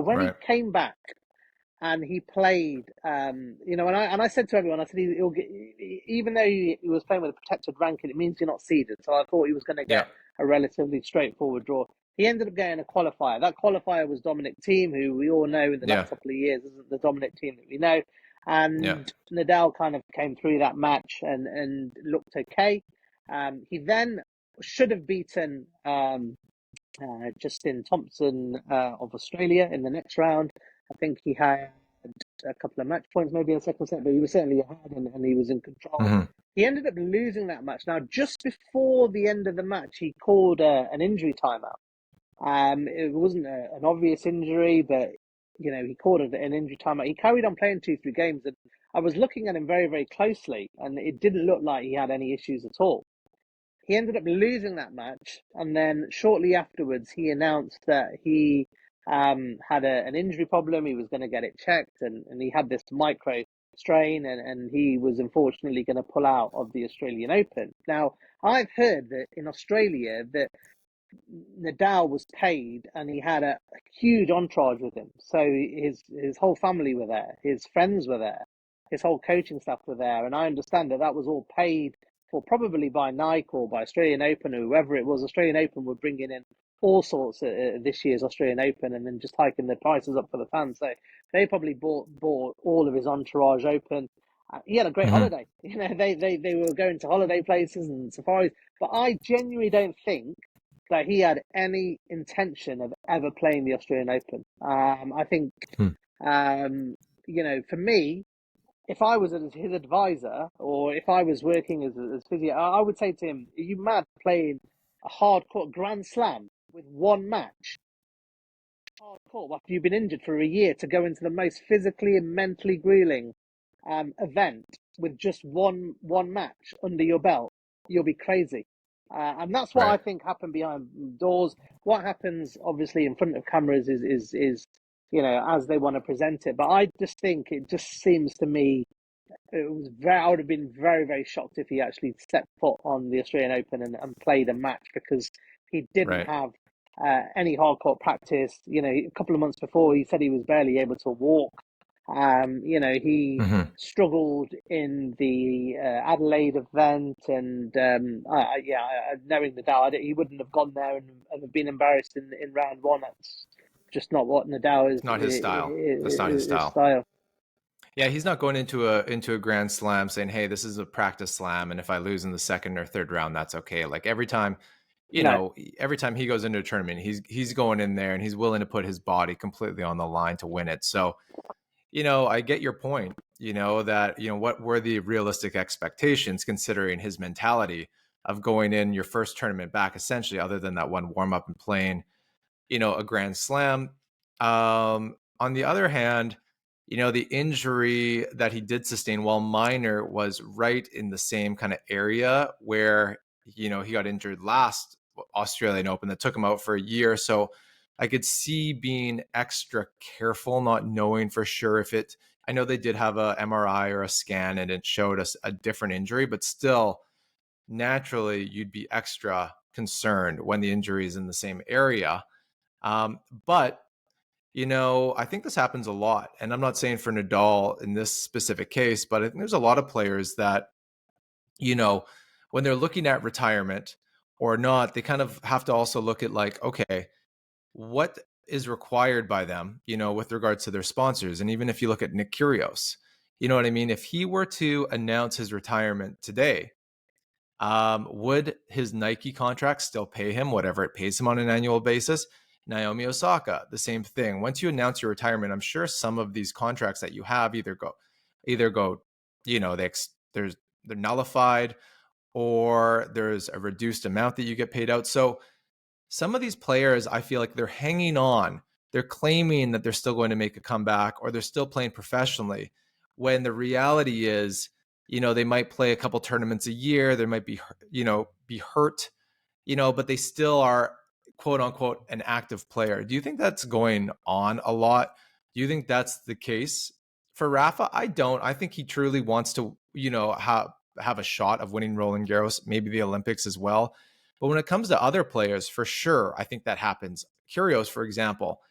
when he came back and he played, and I said to everyone, I said he'll get, even though he was playing with a protected ranking, it means you're not seeded. So I thought he was going to get a relatively straightforward draw. He ended up getting a qualifier. That qualifier was Dominic Thiem, who we all know in the last couple of years isn't the Dominic Thiem that we know. And Nadal kind of came through that match and looked okay. He then should have beaten Justin Thompson of Australia in the next round. I think he had a couple of match points maybe in the second set, but he was certainly ahead and he was in control. He ended up losing that match. Now, just before the end of the match, he called an injury timeout. It wasn't an obvious injury, but he called it an injury timeout. He carried on playing 2-3 games, and I was looking at him very, very closely, and it didn't look like he had any issues at all. He ended up losing that match, and then shortly afterwards, he announced that he had an injury problem. He was going to get it checked, and he had this micro strain, and he was unfortunately going to pull out of the Australian Open. Now, I've heard that in Australia that Nadal was paid and he had a huge entourage with him. So his whole family were there, his friends were there, his whole coaching staff were there, and I understand that was all paid for probably by Nike or by Australian Open or whoever it was. Australian Open were bringing in all sorts of this year's Australian Open and then just hiking the prices up for the fans. So they probably bought all of his entourage open. He had a great holiday. They were going to holiday places and safaris. But I genuinely don't think that he had any intention of ever playing the Australian Open. I think, for me, if I was his advisor or if I was working as physio, I would say to him, "Are you mad playing a hardcore Grand Slam with one match? Hardcore after you've been injured for a year to go into the most physically and mentally grueling event with just one match under your belt? You'll be crazy." And that's what I think happened behind doors. What happens, obviously, in front of cameras is as they want to present it. But I just think it just seems to me I would have been very, very shocked if he actually stepped foot on the Australian Open and played a match because he didn't have any hardcore practice. A couple of months before, he said he was barely able to walk. He struggled in the Adelaide event, and knowing Nadal, he wouldn't have gone there and been embarrassed in round one. That's just not what Nadal is. Not his style. That's not his style. Yeah, he's not going into a Grand Slam saying, "Hey, this is a practice slam, and if I lose in the second or third round, that's okay." Like every time, every time he goes into a tournament, he's going in there and he's willing to put his body completely on the line to win it. So, I get your point. what were the realistic expectations considering his mentality of going in your first tournament back, essentially, other than that one warm up and playing, a grand slam. On the other hand, the injury that he did sustain, while minor, was right in the same kind of area where, he got injured last Australian Open that took him out for a year. So I could see being extra careful, not knowing for sure if it, I know they did have a MRI or a scan and it showed us a different injury, but still, naturally, you'd be extra concerned when the injury is in the same area. But I think this happens a lot. And I'm not saying for Nadal in this specific case, but I think there's a lot of players that, when they're looking at retirement or not, they kind of have to also look at like, okay, what is required by them, with regards to their sponsors. And even if you look at Nick Kyrgios, you know what I mean? If he were to announce his retirement today, would his Nike contract still pay him whatever it pays him on an annual basis? Naomi Osaka, the same thing. Once you announce your retirement, I'm sure some of these contracts that you have either go, they're nullified, or there's a reduced amount that you get paid out. So some of these players, I feel like they're hanging on. They're claiming that they're still going to make a comeback or they're still playing professionally, when the reality is, they might play a couple tournaments a year. They might be, be hurt, but they still are, quote unquote, an active player. Do you think that's going on a lot? Do you think that's the case for Rafa? I don't. I think he truly wants to, have a shot of winning Roland Garros, maybe the Olympics as well. But when it comes to other players, for sure, I think that happens. Kyrgios, for example,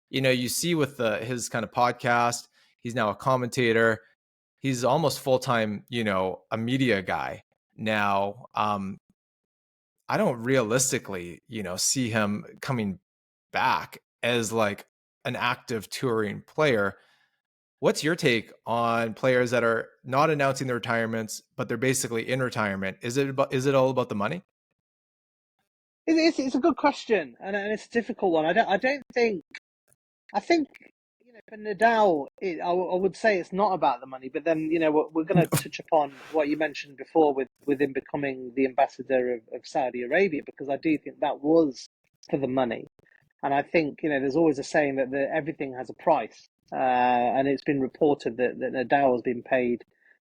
you see with his kind of podcast, he's now a commentator. He's almost full-time, a media guy now. I don't realistically, see him coming back as like an active touring player. What's your take on players that are not announcing their retirements, but they're basically in retirement? Is it all about the money? It's a good question, and it's a difficult one. I don't think. I think for Nadal, I would say it's not about the money. But then we're going to touch upon what you mentioned before with him becoming the ambassador of Saudi Arabia, because I do think that was for the money. And I think there's always a saying that everything has a price, and it's been reported that Nadal has been paid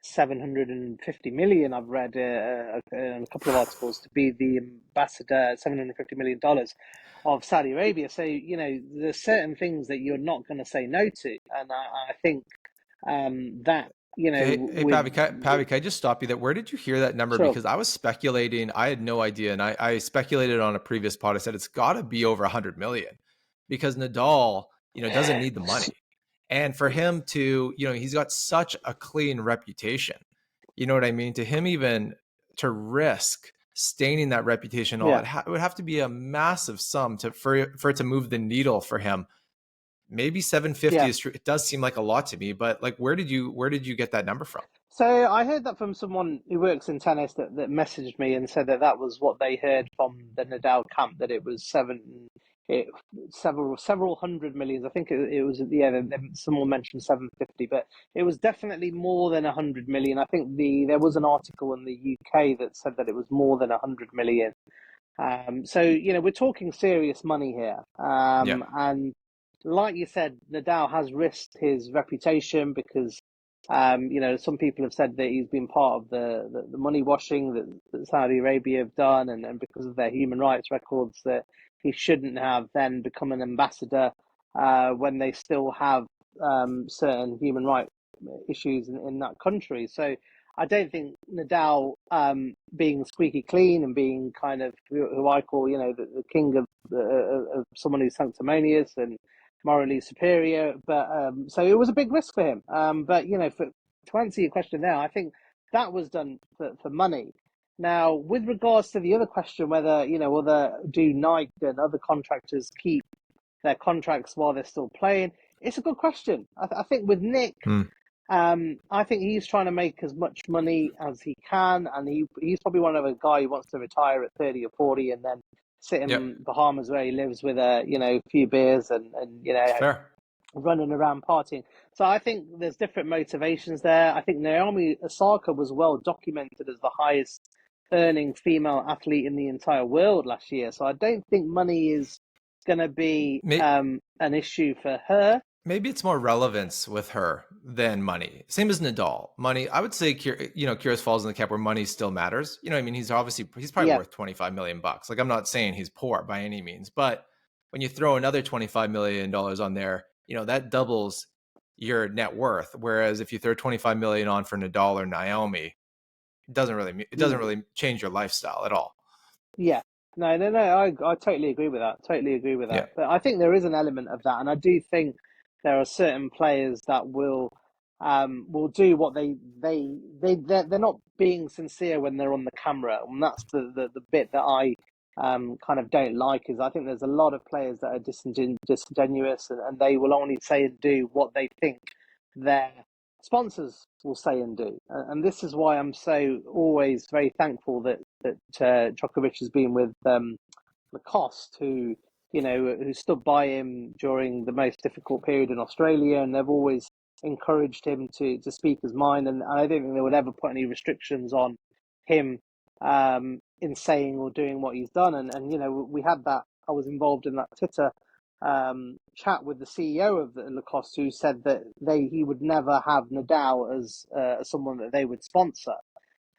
750 million. I've read in a couple of articles to be the ambassador, $750 million of Saudi Arabia. So there's certain things that you're not going to say no to, and I think that Hey, Pavi, can I just stop you there? Where did you hear that number? sure, Because I was speculating. I had no idea. And I speculated on a previous pod. I said it's got to be over 100 million, because Nadal, doesn't need the money. And for him to, he's got such a clean reputation. You know what I mean? To him, even to risk staining that reputation, all yeah. it would have to be a massive sum for it to move the needle for him. Maybe 750 Yeah. is true. It does seem like a lot to me, but like, where did you get that number from? So I heard that from someone who works in tennis that messaged me and said that that was what they heard from the Nadal camp, that it was it, several hundred millions. I think it was someone mentioned 750, but it was definitely more than 100 million. I think there was an article in the UK that said that it was more than 100 million. So we're talking serious money here, Yeah. and like you said, Nadal has risked his reputation because some people have said that he's been part of the money washing that Saudi Arabia have done, and because of their human rights records, that he shouldn't have then become an ambassador when they still have certain human rights issues in that country. So I don't think Nadal being squeaky clean and being kind of who I call the king of someone who's sanctimonious and morally superior. But so it was a big risk for him. But to answer your question there, I think that was done for money. Now, with regards to the other question, whether do Nike and other contractors keep their contracts while they're still playing? It's a good question. I think with Nick, Hmm. I think he's trying to make as much money as he can, and he's probably one of a guy who wants to retire at 30 or 40 and then sit Yep. in Bahamas where he lives with a few beers and Fair. running around partying. So I think there's different motivations there. I think Naomi Osaka was well documented as the highest earning female athlete in the entire world last year. So I don't think money is going to be an issue for her. Maybe it's more relevance with her than money. Same as Nadal. Money, I would say, Kyrgios falls in the camp where money still matters. I mean, he's probably Yeah, worth 25 million bucks. Like, I'm not saying he's poor by any means, but when you throw another 25 million dollars on there, that doubles your net worth. Whereas if you throw 25 million on for Nadal or Naomi, it doesn't mm, really change your lifestyle at all. yeah. No. I totally agree with that. Totally agree with Yeah. that. But I think there is an element of that, and I do think there are certain players that will do what they're not being sincere when they're on the camera, and that's the bit that I kind of don't like. Is I think there's a lot of players that are disingenuous, and they will only say and do what they think their sponsors will say and do. And this is why I'm so always very thankful that Djokovic has been with Lacoste, who stood by him during the most difficult period in Australia, and they've always encouraged him to speak his mind. And I don't think they would ever put any restrictions on him in saying or doing what he's done. And we had that. I was involved in that Twitter chat with the CEO of the Lacoste, who said that he would never have Nadal as someone that they would sponsor.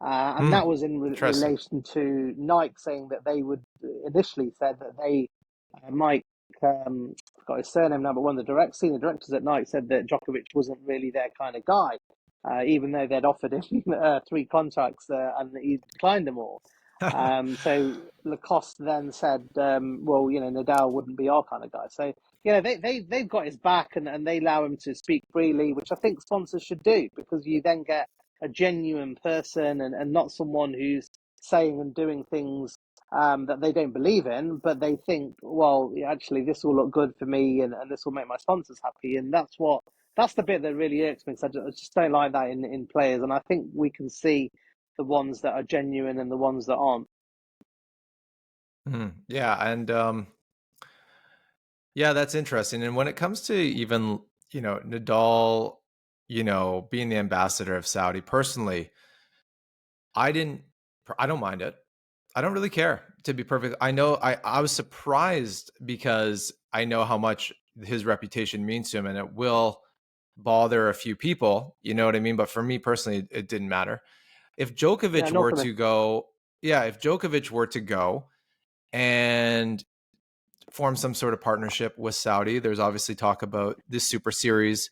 And that was in Interesting. relation to Nike saying that they would initially said that they, Mike, I forgot his surname now, but one of the senior directors at Nike said that Djokovic wasn't really their kind of guy, even though they'd offered him 3 contracts and he declined them all. So Lacoste then said, well, Nadal wouldn't be our kind of guy. So, they've got his back, and they allow him to speak freely, which I think sponsors should do, because you then get a genuine person, and not someone who's saying and doing things that they don't believe in, but they think, well, actually, this will look good for me, and this will make my sponsors happy. And that's the bit that really irks me, because I just don't like that in players. And I think we can see the ones that are genuine and the ones that aren't. Yeah. And yeah, that's interesting. And when it comes to even, Nadal, being the ambassador of Saudi, personally, I didn't, I don't mind it. I don't really care, to be perfect. I was surprised because I know how much his reputation means to him, and it will bother a few people, you know what I mean? But for me personally, it didn't matter. If Yeah, Djokovic not were for me. to go, yeah, if Djokovic were to go and form some sort of partnership with Saudi. There's obviously talk about this Super Series.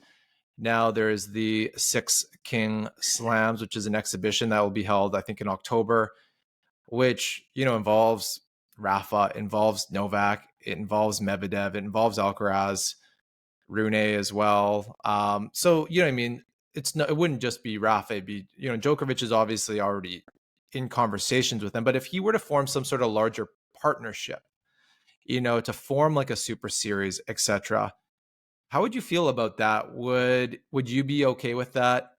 Now there's the Six King Slams, which is an exhibition that will be held, I think, in October, which, involves Rafa, involves Novak, it involves Medvedev, it involves Alcaraz, Rune as well. So, you know what I mean? It wouldn't just be Rafa, it'd be, Djokovic is obviously already in conversations with them. But if he were to form some sort of larger partnership, to form like a super series, etc. How would you feel about that? Would you be okay with that?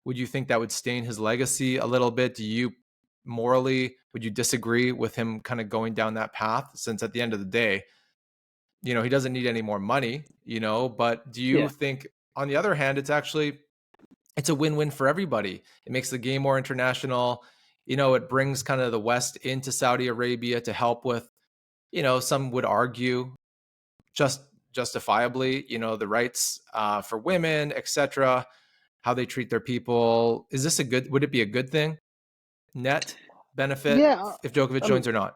Would you think that would stain his legacy a little bit? Do you morally, would you disagree with him kind of going down that path? Since at the end of the day, he doesn't need any more money, but do you Yeah. think on the other hand, it's a win-win for everybody. It makes the game more international. It brings kind of the West into Saudi Arabia to help with, some would argue just justifiably, the rights for women, etc., how they treat their people. Would it be a good thing, net benefit, Yeah. if Djokovic Um, joins or not?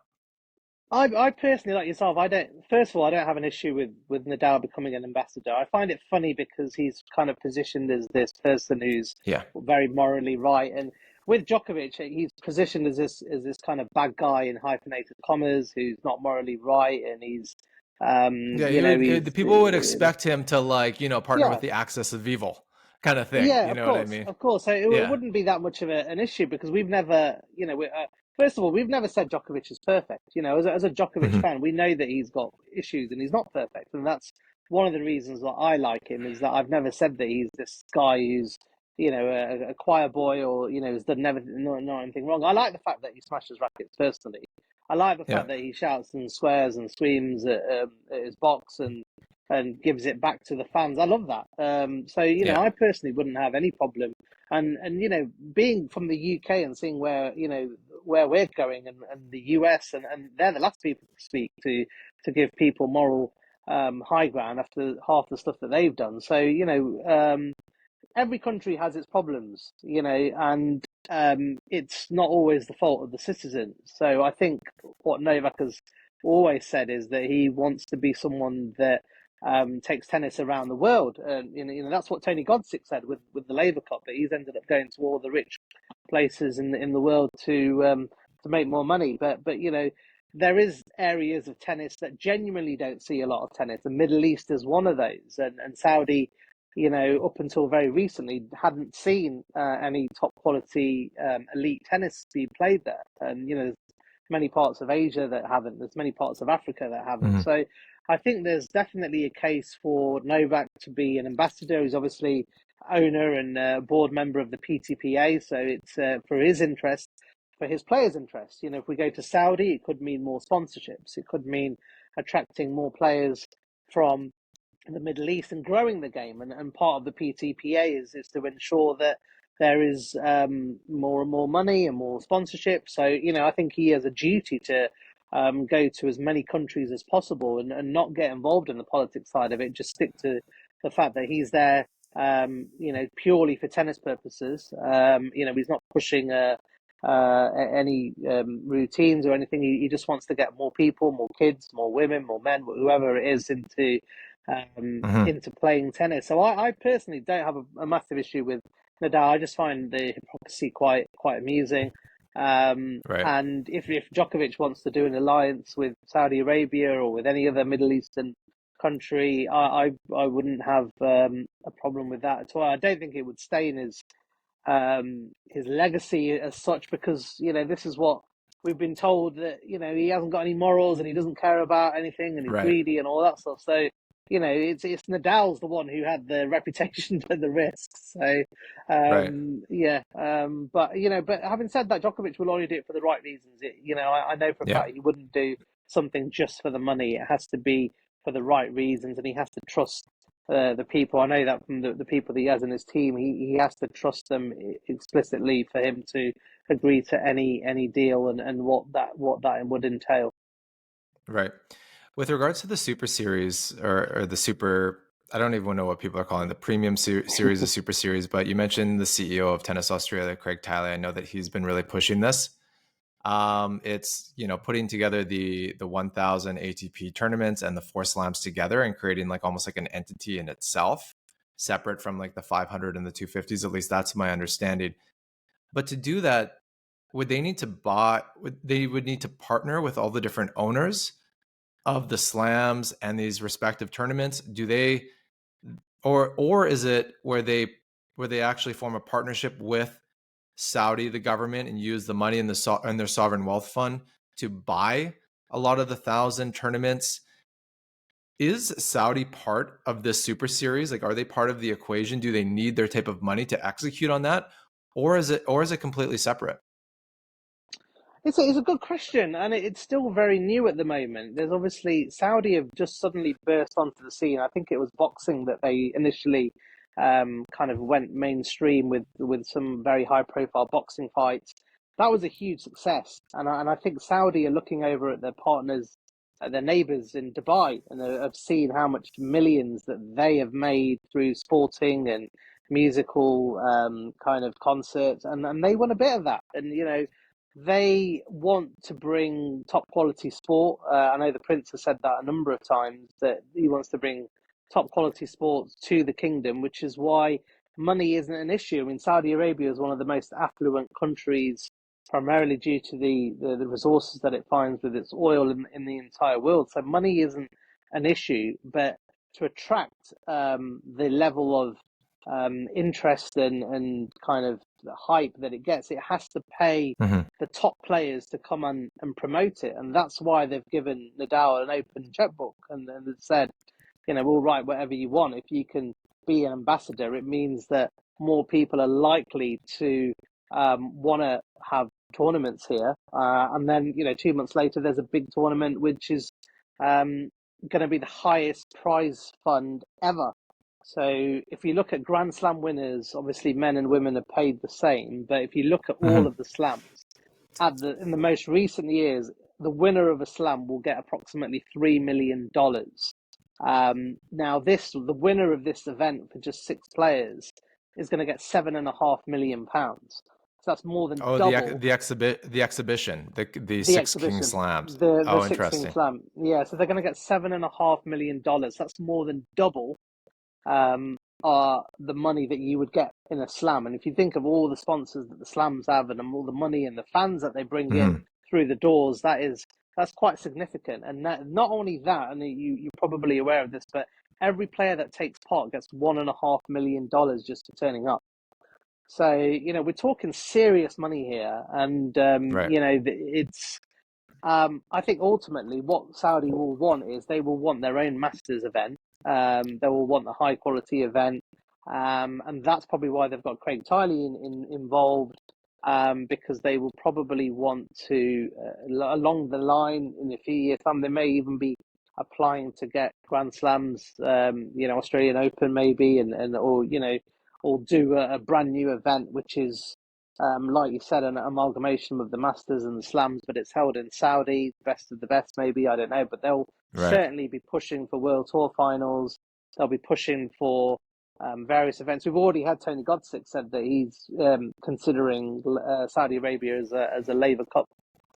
I personally, like yourself, I don't. First of all, I don't have an issue with Nadal becoming an ambassador. I find it funny because he's kind of positioned as this person who's Yeah. very morally right, and with Djokovic, he's positioned as this kind of bad guy in hyphenated commas who's not morally right, and he's Yeah, the he's people would expect him to partner with yeah. the axis of evil kind of thing. Yeah, You know what I mean? of course. So it Yeah. wouldn't be that much of an issue because we've never, first of all, we've never said Djokovic is perfect. As a Djokovic Mhm. fan, we know that he's got issues and he's not perfect, and that's one of the reasons that I like him is that I've never said that he's this guy who's, a choir boy or has done never not anything wrong. I like the fact that he smashes rackets personally. I like the Yeah. fact that he shouts and swears and screams at his box and and gives it back to the fans. I love that. So Yeah. I personally wouldn't have any problem. And being from the UK and seeing where where we're going, and the US, and they're the last people to speak to give people moral high ground after half the stuff that they've done. So every country has its problems, and it's not always the fault of the citizens. So I think what Novak has always said is that he wants to be someone that takes tennis around the world. And that's what Tony Godsick said with the Labour Cup, that he's ended up going to all the rich places in the world to make more money. But there is areas of tennis that genuinely don't see a lot of tennis. The Middle East is one of those, and Saudi, up until very recently, hadn't seen any top quality elite tennis being played there. And there's many parts of Asia that haven't. There's many parts of Africa that haven't. Hmm. So I think there's definitely a case for Novak to be an ambassador. He's obviously owner and board member of the PTPA, so it's for his interest, for his players' interest. If we go to Saudi, it could mean more sponsorships. It could mean attracting more players from the Middle East and growing the game. And part of the PTPA is to ensure that there is more and more money and more sponsorship. So, I think he has a duty to go to as many countries as possible, and not get involved in the politics side of it. Just stick to the fact that he's there, purely for tennis purposes. He's not pushing any routines or anything. He just wants to get more people, more kids, more women, more men, whoever it is, Hmm. into playing tennis. So I personally don't have a massive issue with Nadal. I just find the hypocrisy quite amusing. Right. And if Djokovic wants to do an alliance with Saudi Arabia or with any other Middle Eastern country, I wouldn't have a problem with that at all. I don't think it would stain his legacy as such, because this is what we've been told, that he hasn't got any morals and he doesn't care about anything and he's Right. greedy and all that stuff. So it's Nadal's the one who had the reputation and the risks. So Right. but having said that, Djokovic will only do it for the right reasons. I know for a Yeah. fact he wouldn't do something just for the money. It has to be for the right reasons, and he has to trust the people. I know that from the people that he has in his team, he has to trust them explicitly for him to agree to any deal, and what that would entail. Right. With regards to the Super Series, or the Super, I don't even know what people are calling the Premium Series, the Super Series, but you mentioned the CEO of Tennis Australia, Craig Tiley. I know that he's been really pushing this. It's putting together the 1,000 ATP tournaments and the four slams together and creating like almost like an entity in itself, separate from like the 500 and the 250s. At least that's my understanding. But to do that, would they need to they would need to partner with all the different owners of the slams and these respective tournaments? Do they, or is it where they actually form a partnership with Saudi, the government, and use the money in their sovereign wealth fund to buy a lot of the 1,000 tournaments? Is Saudi part of this Super Series? Like, are they part of the equation? Do they need their type of money to execute on that, or is it completely separate? It's a good question, and it's still very new at the moment. There's obviously Saudi have just suddenly burst onto the scene. I think it was boxing that they initially kind of went mainstream with some very high profile boxing fights. That was a huge success, and I think Saudi are looking over at their partners, at their neighbours in Dubai, and have seen how much millions that they have made through sporting and musical kind of concerts, and they want a bit of that. And they want to bring top quality sport. I know the Prince has said that a number of times, that he wants to bring top quality sports to the kingdom, which is why money isn't an issue. I mean, Saudi Arabia is one of the most affluent countries, primarily due to the resources that it finds with its oil in the entire world. So money isn't an issue, but to attract the level of interest and kind of hype that it gets, it has to pay Mhm. the top players to come and promote it. And that's why they've given Nadal an open checkbook, and they've said, we'll write whatever you want. If you can be an ambassador, it means that more people are likely to want to have tournaments here. And then, 2 months later, there's a big tournament, which is going to be the highest prize fund ever. So if you look at Grand Slam winners, obviously men and women are paid the same. But if you look at all Mhm. of the slams in the most recent years, the winner of a slam will get approximately $3 million. Now, the winner of this event for just six players is going to get £7.5 million. So that's more than Oh, double the exhibition, the the Six King exhibition, Slams. the Oh, 16 interesting. slam. Yeah, so they're going to get $7.5 million. That's more than double um, the money that you would get in a slam. And if you think of all the sponsors that the slams have and all the money and the fans that they bring in Hmm. through the doors, that's quite significant. And not only that, and you're probably aware of this, but every player that takes part gets $1.5 million just for turning up. So we're talking serious money here, and Right. it's. I think ultimately what Saudi will want is they will want their own Masters event. They will want a high quality event, and that's probably why they've got Craig Tiley involved, because they will probably want to along the line in a few years' time. They may even be applying to get Grand Slams, Australian Open maybe, and or do a brand new event which is like you said, an amalgamation of the Masters and the Slams, but it's held in Saudi, best of the best, maybe, I don't know. But they'll Right. certainly be pushing for World Tour finals. They'll be pushing for various events. We've already had Tony Godsick said that he's considering Saudi Arabia as a Laver Cup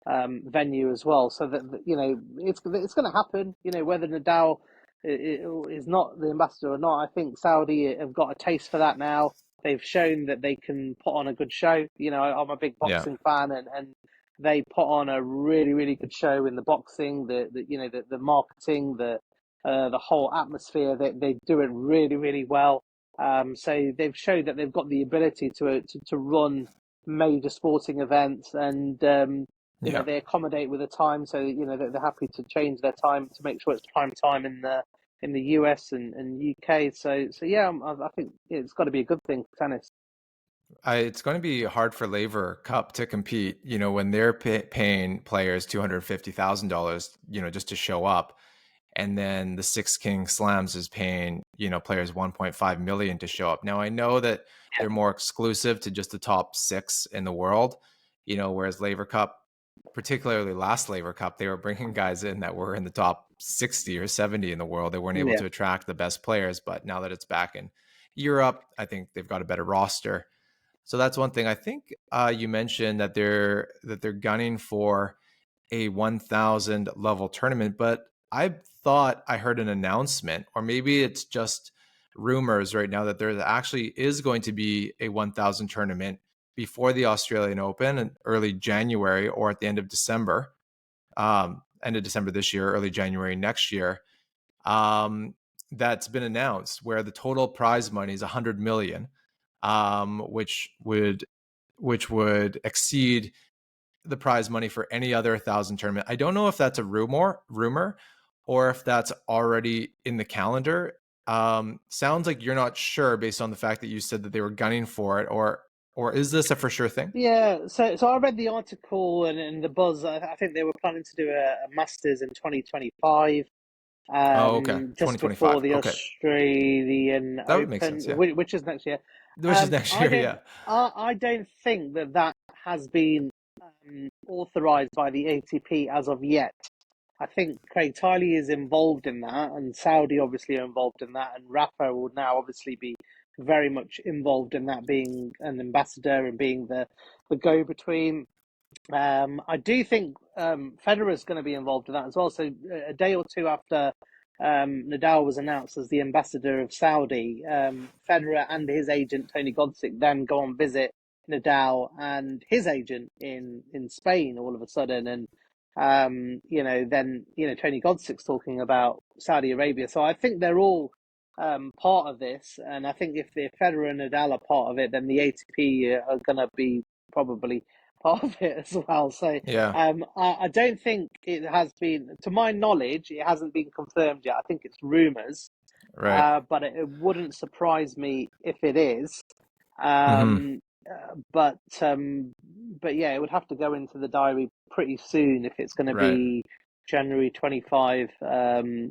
venue as well. So that it's going to happen. Whether Nadal is not the ambassador or not, I think Saudi have got a taste for that now. They've shown that they can put on a good show. I'm a big Yeah. boxing fan, and they put on a really, really good show in the boxing. The marketing, the whole atmosphere. They do it really, really well. So they've showed that they've got the ability to run major sporting events, and Yeah. they accommodate with the time. So they're happy to change their time to make sure it's prime time in the US and UK. So yeah, I think it's got to be a good thing for tennis. It's going to be hard for Laver Cup to compete, when they're paying players $250,000, just to show up. And then the Six King Slams is paying, players 1.5 million to show up. Now, I know that they're more exclusive to just the top six in the world, whereas Laver Cup, particularly last Laver Cup, they were bringing guys in that were in the top 60 or 70 in the world. They weren't able Yeah. to attract the best players. But now that it's back in Europe, I think they've got a better roster. So that's one thing. I think you mentioned that they're gunning for a 1,000 level tournament, but I thought I heard an announcement, or maybe it's just rumors right now, that there actually is going to be a 1,000 tournament before the Australian Open in early January, or at the end of December this year, early January next year. Um, that's been announced, where the total prize money is 100 million, which would exceed the prize money for any other 1,000 tournament. I don't know if that's a rumor, or if that's already in the calendar. Sounds like you're not sure based on the fact that you said that they were gunning for it, or is this a for sure thing? Yeah, so I read the article and the buzz. I think they were planning to do a Masters in 2025, Oh, okay. just before 2025. the Okay. Australian That would make sense. Open, Yeah. which is next year. Which is next I year. don't, Yeah. I don't think that has been authorized by the ATP as of yet. I think Craig Tiley is involved in that, and Saudi obviously are involved in that, and Rafa will now obviously be very much involved in that, being an ambassador and being the go-between. I do think Federer is going to be involved in that as well. So a day or two after Nadal was announced as the ambassador of Saudi, Federer and his agent Tony Godsick then go and visit Nadal and his agent in Spain all of a sudden, and then Tony Godsick's talking about Saudi Arabia. So I think they're all part of this, and I think if Federer and Nadal are part of it, then the ATP are going to be probably part of it as well. So Yeah. I don't think it has been, to my knowledge, it hasn't been confirmed yet. I think it's rumours, Right. but it wouldn't surprise me if it is. Hmm. Um, but but yeah, it would have to go into the diary pretty soon if it's going to Right. be January 25,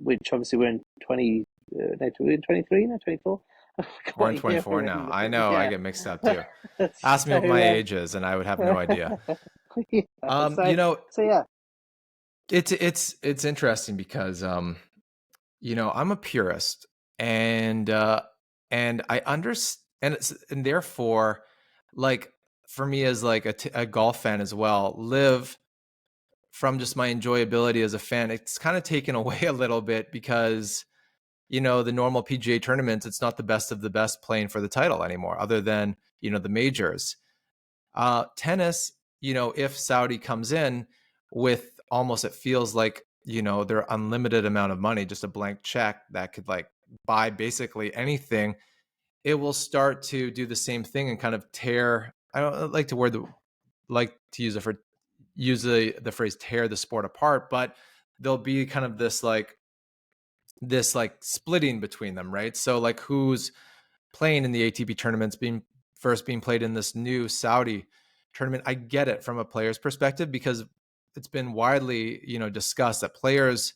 which obviously we're in 20, no, we're in 23 now, 24. We're in What year 24 we're now. in? I know, I Yeah. get mixed up too. Ask me what my So, age is, and I would have no idea. yeah. You So, know, so yeah, it's interesting because you know, I'm a purist, and I understand, and therefore, like for me as like a golf fan as well, live from just my enjoyability as a fan. It's kind of taken away a little bit because you know the normal PGA tournaments, it's not the best of the best playing for the title anymore, other than you know the majors. Tennis, you know, if Saudi comes in with almost, it feels like, you know, their unlimited amount of money, just a blank check that could like buy basically anything, it will start to do the same thing and kind of tear. I don't like to like to use it for use the phrase tear the sport apart, but there'll be kind of this like splitting between them, right? So like who's playing in the ATP tournaments being played in this new Saudi tournament. I get it from a player's perspective because it's been widely, you know, discussed that players,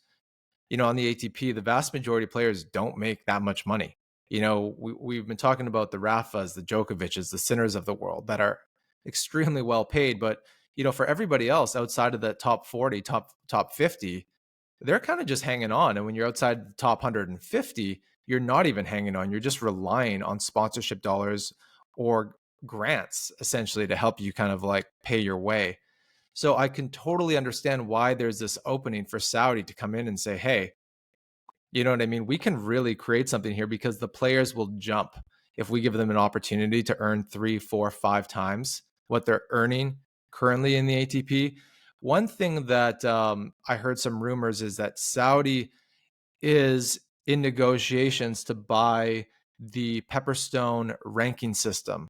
you know, on the ATP, the vast majority of players don't make that much money. You know, we've been talking about the Rafas, the Djokovic's, the Sinners of the world that are extremely well paid, but you know, for everybody else outside of the top 40, top 50, they're kind of just hanging on. And when you're outside the top 150, you're not even hanging on. You're just relying on sponsorship dollars or grants essentially to help you kind of like pay your way. So I can totally understand why there's this opening for Saudi to come in and say, hey, you know what I mean? We can really create something here because the players will jump if we give them an opportunity to earn 3, 4, 5 times what they're earning currently in the ATP. One thing that I heard some rumors is that Saudi is in negotiations to buy the Pepperstone ranking system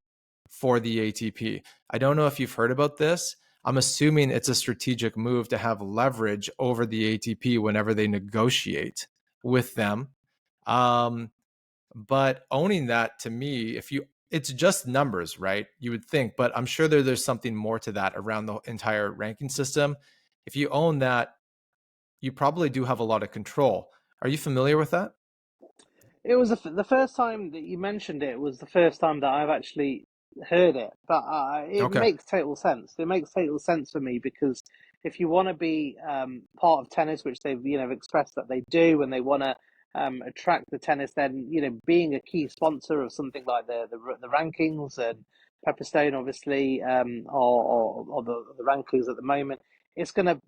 for the ATP. I don't know if you've heard about this. I'm assuming it's a strategic move to have leverage over the ATP whenever they negotiate with them. Um, but owning that to me, if you, it's just numbers, right? You would think, but I'm sure there's something more to that around the entire ranking system. If you own that, you probably do have a lot of control. Are you familiar with that? it was the first time that you mentioned it was the first time that I've actually heard it, but it Okay. makes total sense. It makes total sense for me because if you want to be part of tennis, which they've expressed that they do, and they want to attract the tennis, then being a key sponsor of something like the rankings and Pepperstone, obviously, or the rankings at the moment, it's going to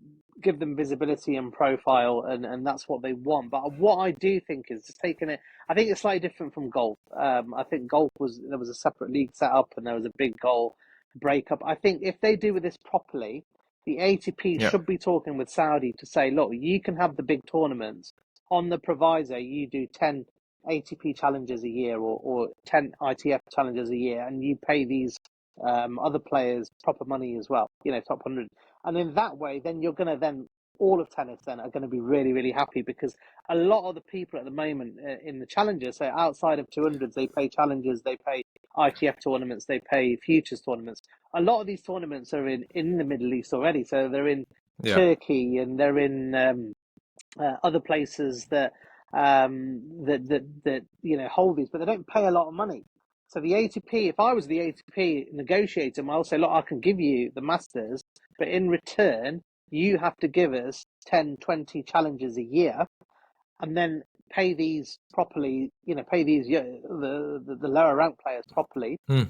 give them visibility and profile, and that's what they want. But what I do think is just taking it. I think it's slightly different from golf. I think golf there was a separate league set up and there was a big goal breakup. I think if they do with this properly, the ATP Yeah. should be talking with Saudi to say, look, you can have the big tournaments on the proviso you do 10 ATP challenges a year or 10 ITF challenges a year, and you pay these other players proper money as well, top 100. And in that way, then you're going to then all of tennis then are going to be really, really happy because a lot of the people at the moment in the challenges, so outside of 200s, they pay challenges, they pay ITF tournaments, they pay futures tournaments. A lot of these tournaments are in the Middle East already. So they're in Yeah. Turkey and they're in other places that hold these, but they don't pay a lot of money. So the ATP, if I was the ATP negotiator, I'll say, look, I can give you the Masters, but in return, you have to give us 10, 20 challenges a year, and then pay these properly. Pay these the lower ranked players properly, Hmm.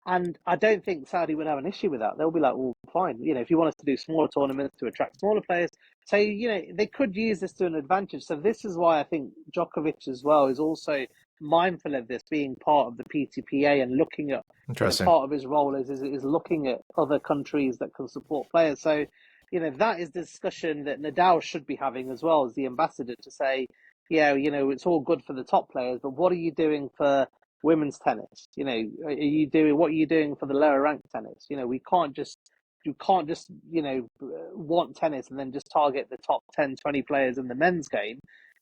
and I don't think Saudi would have an issue with that. They'll be like, well, fine. If you want us to do smaller tournaments to attract smaller players. So, they could use this to an advantage. So this is why I think Djokovic as well is also mindful of this being part of the PTPA and looking at, Interesting. part of his role is looking at other countries that can support players. So, that is the discussion that Nadal should be having as well as the ambassador to say, yeah, it's all good for the top players, but what are you doing for women's tennis? What are you doing for the lower ranked tennis? We can't just you can't just want tennis and then just target the top 10, 20 players in the men's game.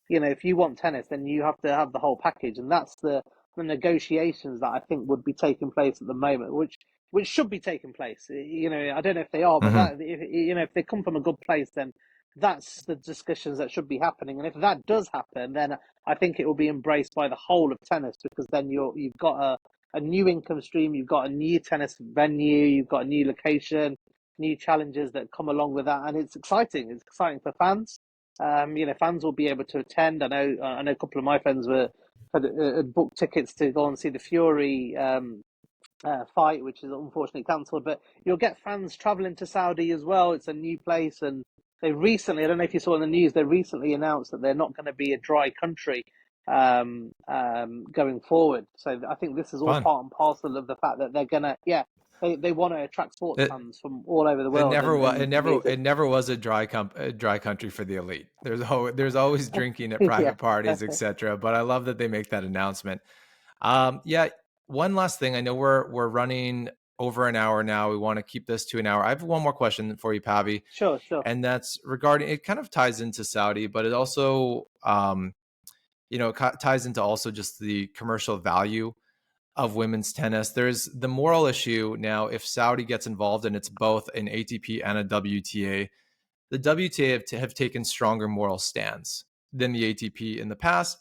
If you want tennis, then you have to have the whole package, and that's the negotiations that I think would be taking place at the moment, which should be taking place. I don't know if they are, but Hmm. that if they come from a good place, then that's the discussions that should be happening. And if that does happen, then I think it will be embraced by the whole of tennis, because then you've got a new income stream, you've got a new tennis venue, you've got a new location, new challenges that come along with that, and it's exciting. It's exciting for fans. Fans will be able to attend. I know a couple of my friends had booked tickets to go and see the Fury fight, which is unfortunately cancelled. But you'll get fans traveling to Saudi as well. It's a new place, and they recently, I don't know if you saw in the news, they recently announced that they're not going to be a dry country going forward. So I think this is all Fun. part and parcel of the fact that they're gonna, they want to attract sports It, fans from all over the it world, never was. and for me, It never was a dry country for the elite. There's always drinking at yeah, private parties, etc. But I love that they make that announcement. Yeah. One last thing. I know we're running over an hour now. We want to keep this to an hour. I have one more question for you, Pavi, sure, sure. and that's regarding. It kind of ties into Saudi, but it also, ties into also just the commercial value of women's tennis. There's the moral issue now. If Saudi gets involved, and it's both an ATP and a WTA, the WTA have taken stronger moral stands than the ATP in the past.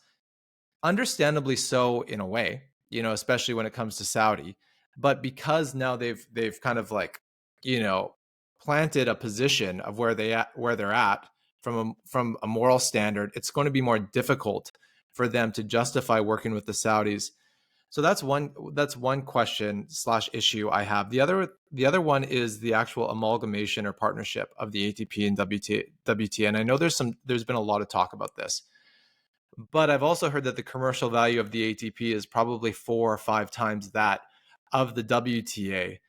Understandably so, in a way, especially when it comes to Saudi. But because now they've kind of like, planted a position of where they're at from a moral standard, it's going to be more difficult for them to justify working with the Saudis. So that's one question / issue I have. The other one is the actual amalgamation or partnership of the ATP and WTA. And I know there's been a lot of talk about this, but I've also heard that the commercial value of the ATP is probably 4 or 5 times that of the WTA.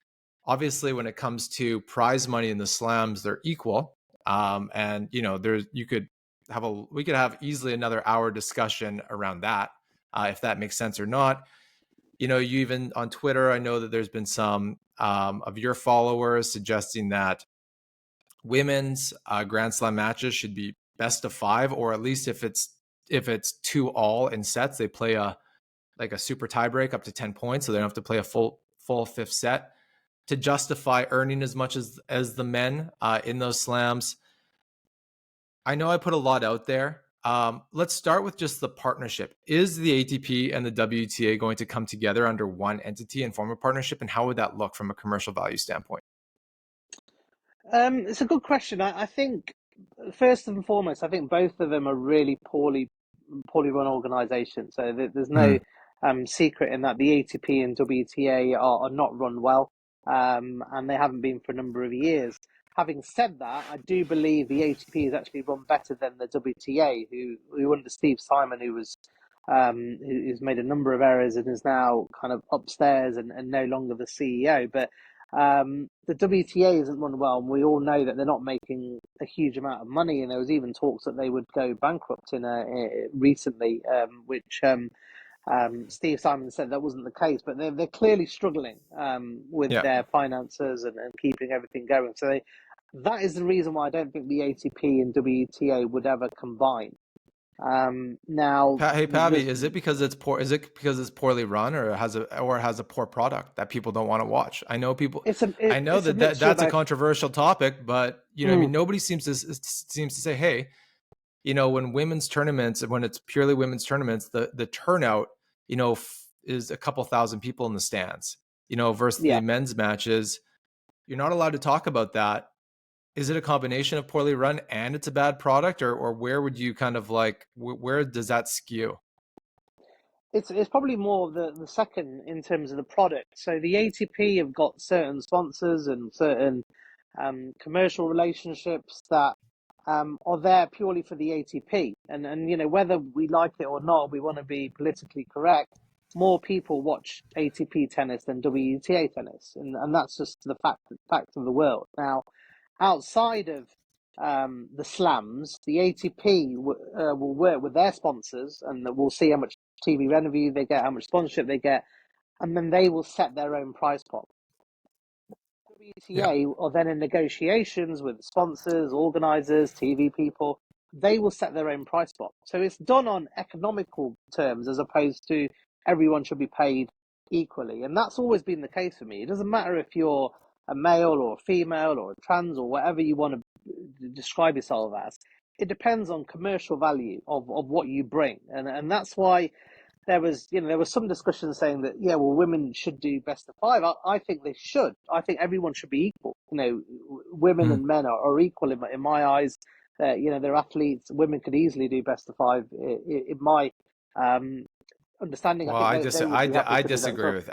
Obviously, when it comes to prize money in the slams, they're equal. And we could have easily another hour discussion around that, if that makes sense or not. You even on Twitter, I know that there's been some of your followers suggesting that women's Grand Slam matches should be best of 5, or at least if it's 2-all in sets, they play a super tiebreak up to 10 points, so they don't have to play a full fifth set to justify earning as much as the men in those slams. I know I put a lot out there. Let's start with just the partnership. Is the ATP and the WTA going to come together under one entity and form a partnership, and how would that look from a commercial value standpoint? It's a good question. I think first and foremost, I think both of them are really poorly run organisations. So there's no Mm-hmm. secret in that the ATP and WTA are not run well, and they haven't been for a number of years. Having said that, I do believe the ATP is actually run better than the WTA, who under Steve Simon, who's made a number of errors and is now kind of upstairs and no longer the CEO. But the WTA isn't run well, and we all know that they're not making a huge amount of money. And there was even talks that they would go bankrupt recently, which Steve Simon said that wasn't the case. But they're clearly struggling with Yeah. their finances and keeping everything going. So that is the reason why I don't think the ATP and WTA would ever combine. Now, Hey, Pavi, is it because it's poor? Is it because it's poorly run, or has a poor product that people don't want to watch? I know people. I know it's a that, mixture that's a of controversial topic, but I mean, nobody seems to say, hey, when when it's purely women's tournaments, the turnout, is a couple thousand people in the stands, versus the yeah. men's matches. You're not allowed to talk about that. Is it a combination of poorly run and it's a bad product, or where would you kind of like, where does that skew? It's probably more the second in terms of the product. So the ATP have got certain sponsors and certain commercial relationships that are there purely for the ATP. And whether we like it or not, we want to be politically correct. More people watch ATP tennis than WTA tennis, and that's just the fact of the world. Now, outside of the slams, the ATP will work with their sponsors, and we'll see how much TV revenue they get, how much sponsorship they get, and then they will set their own price pot. Yeah. WTA are then in negotiations with sponsors, organisers, TV people. They will set their own price pot. So it's done on economical terms as opposed to everyone should be paid equally. And that's always been the case for me. It doesn't matter if you're a male or a female or a trans or whatever you want to describe yourself as. It depends on commercial value of what you bring, and that's why there was some discussion saying that women should do best of five. I think they should. I think everyone should be equal. Women and men are equal in my eyes. They're athletes. Women could easily do best of five. In my understanding, Well, I think they would be happy I to do that as disagree well. with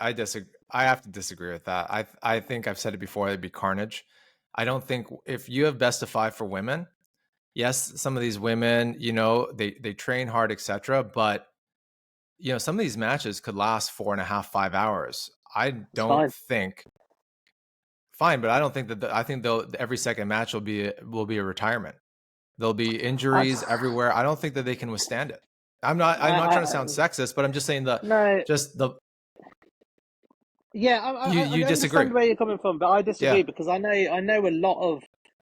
I have to disagree with that. I think I've said it before. It'd be carnage. I don't think if you have best of five for women, yes, some of these women, they train hard, etc. But some of these matches could last 4.5, 5 hours. I It's don't fine. think fine, but I don't think that I think they'll every second match will be a retirement. There'll be I, injuries everywhere. I don't think that they can withstand it. I'm not trying to I sound sexist, but I'm just saying no. just the Yeah, you I disagree. understand where you're coming from, but I Yeah. disagree because I know a lot of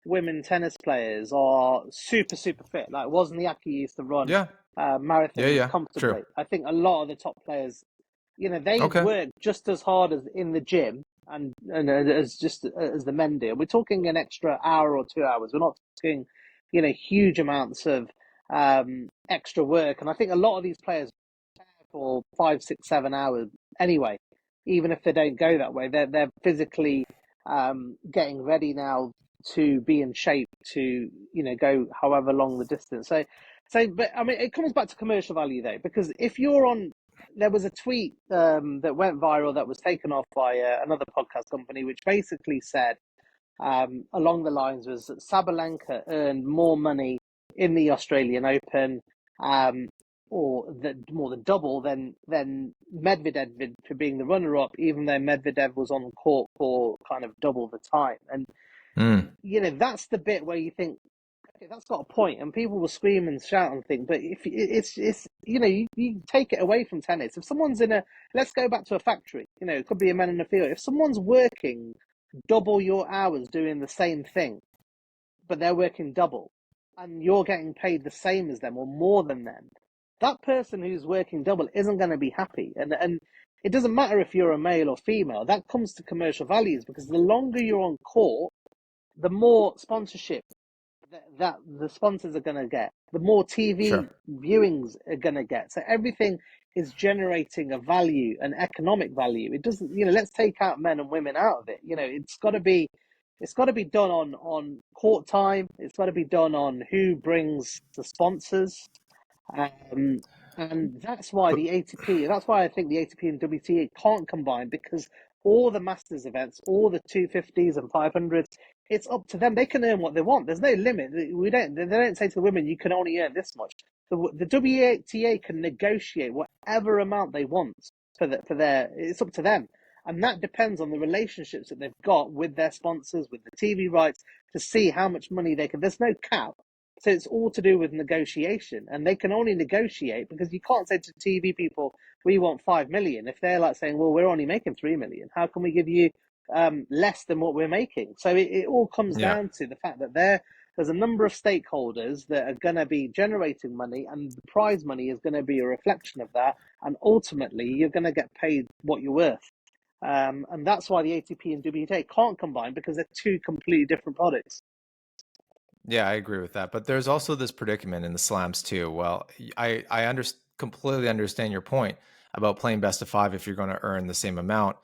women tennis players are super fit. Like Wozniacki used to run Yeah. Yeah, marathons yeah. True. comfortably. I think a lot of the top players, they Okay. work just as hard as in the gym and as just as the men do. We're talking an extra hour or 2 hours. We're not talking, huge amounts of extra work. And I think a lot of these players for 5, 6, 7 hours anyway. Even if they don't go that way, they're physically getting ready now to be in shape to go however long the distance. But I mean, it comes back to commercial value though, because if you're on, there was a tweet that went viral that was taken off by another podcast company, which basically said along the lines was that Sabalenka earned more money in the Australian Open, or more than double than Medvedev for being the runner-up, even though Medvedev was on court for kind of double the time. And that's the bit where you think, okay, that's got a point, and people will scream and shout and think. But if it's you take it away from tennis. If someone's let's go back to a factory. It could be a man in the field. If someone's working double your hours doing the same thing, but they're working double, and you're getting paid the same as them or more than them, that person who's working double isn't going to be happy. And it doesn't matter if you're a male or female. That comes to commercial values, because the longer you're on court, the more sponsorship that the sponsors are going to get, the more TV Sure. viewings are going to get. So everything is generating a value, an economic value. It doesn't, let's take out men and women out of it. It's got to be done on court time. It's got to be done on who brings the sponsors. And that's why But the ATP, that's why I think the ATP and WTA can't combine, because all the Masters events, all the 250s and 500s, it's up to them. They can earn what they want. There's no limit. They don't say to the women, you can only earn this much. The WTA can negotiate whatever amount they want it's up to them. And that depends on the relationships that they've got with their sponsors, with the TV rights, to see how much money they can. There's no cap. So it's all to do with negotiation, and they can only negotiate because you can't say to TV people, "We want 5 million." If they're like saying, "Well, we're only making 3 million. How can we give you less than what we're making?" So it all comes yeah. down to the fact that there's a number of stakeholders that are going to be generating money, and the prize money is going to be a reflection of that. And ultimately, you're going to get paid what you're worth. And that's why the ATP and WTA can't combine, because they're two completely different products. Yeah, I agree with that. But there's also this predicament in the slams too. Well, I completely understand your point about playing best of five if you're going to earn the same amount.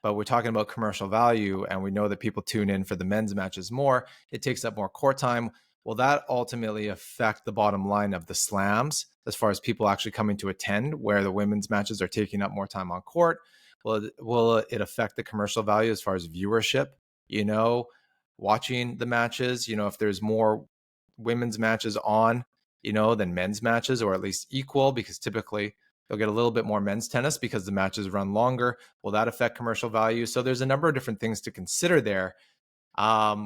But we're talking about commercial value, and we know that people tune in for the men's matches more. It takes up more court time. Will that ultimately affect the bottom line of the slams as far as people actually coming to attend, where the women's matches are taking up more time on court? Will it affect the commercial value as far as viewership? Watching the matches, if there's more women's matches on, than men's matches, or at least equal, because typically they'll get a little bit more men's tennis because the matches run longer. Will that affect commercial value? So there's a number of different things to consider there,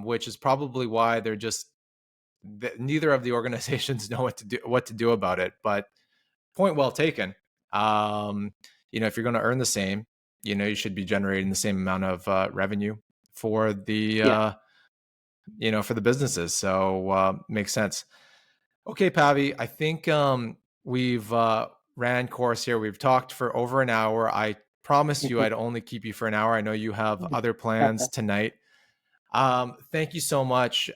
which is probably why they're just neither of the organizations know what to do about it. But point well taken. If you're going to earn the same, you should be generating the same amount of revenue for the Yeah. for the businesses. So makes sense. Okay, Pavi, I think we've ran course here. We've talked for over an hour. I promised you I'd only keep you for an hour. I know you have other plans tonight. Thank you so much.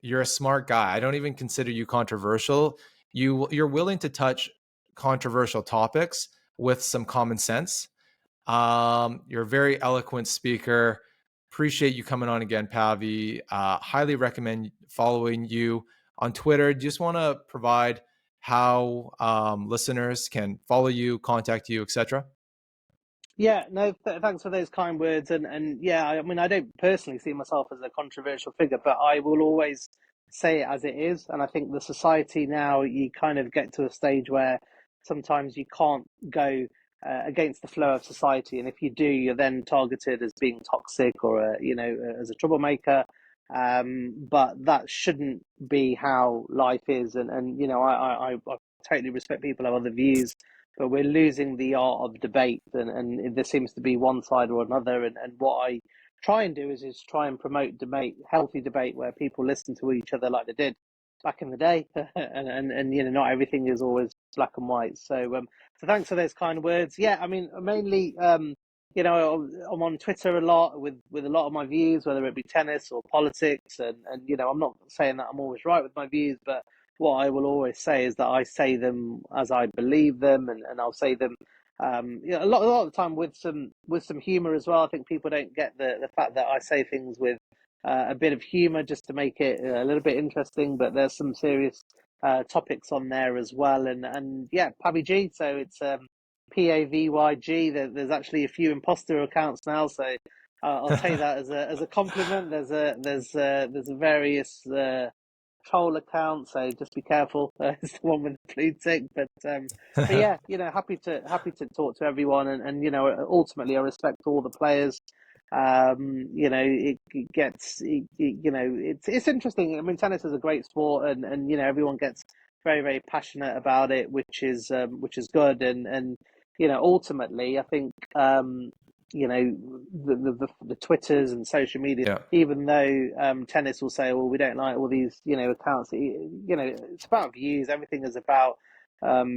you're a smart guy. I don't even consider you controversial. You're willing to touch controversial topics with some common sense. You're a very eloquent speaker. Appreciate you coming on again, Pavi. Highly recommend following you on Twitter. Do you just want to provide how listeners can follow you, contact you, etc.? Yeah, no, thanks for those kind words. And yeah, I mean, I don't personally see myself as a controversial figure, but I will always say it as it is. And I think the society now, you kind of get to a stage where sometimes you can't go against the flow of society. And if you do, you're then targeted as being toxic or, as a troublemaker. But that shouldn't be how life is. And I totally respect people have other views, but we're losing the art of debate, and there seems to be one side or another. And what I try and do is try and promote debate, healthy debate, where people listen to each other like they did back in the day, and not everything is always black and white. So thanks for those kind words. Yeah, I mean, mainly, I'm on Twitter a lot with a lot of my views, whether it be tennis or politics, and I'm not saying that I'm always right with my views, but what I will always say is that I say them as I believe them, and I'll say them, a lot of the time with some humor as well. I think people don't get the fact that I say things with a bit of humor just to make it a little bit interesting. But there's some serious topics on there as well, and yeah, Pavi G. So it's PAVYG. There's actually a few imposter accounts now, so I'll take that as a compliment. There's a various troll account, so just be careful. It's the one with the blue tick, but yeah, happy to talk to everyone, and ultimately I respect all the players. It gets it's interesting. I mean, tennis is a great sport, and everyone gets very, very passionate about it, which is good, and ultimately I think the Twitters and social media, Yeah. even though tennis will say, well, we don't like all these accounts, it's about views. Everything is about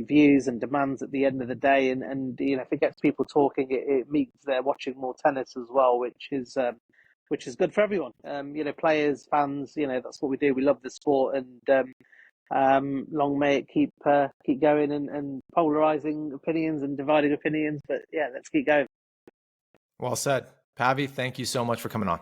views and demands at the end of the day, and if it gets people talking, it means they're watching more tennis as well, which is good for everyone. Players, fans, that's what we do. We love the sport, and long may it keep going, and polarizing opinions and dividing opinions. But yeah, let's keep going. Well said. Pavi, thank you so much for coming on.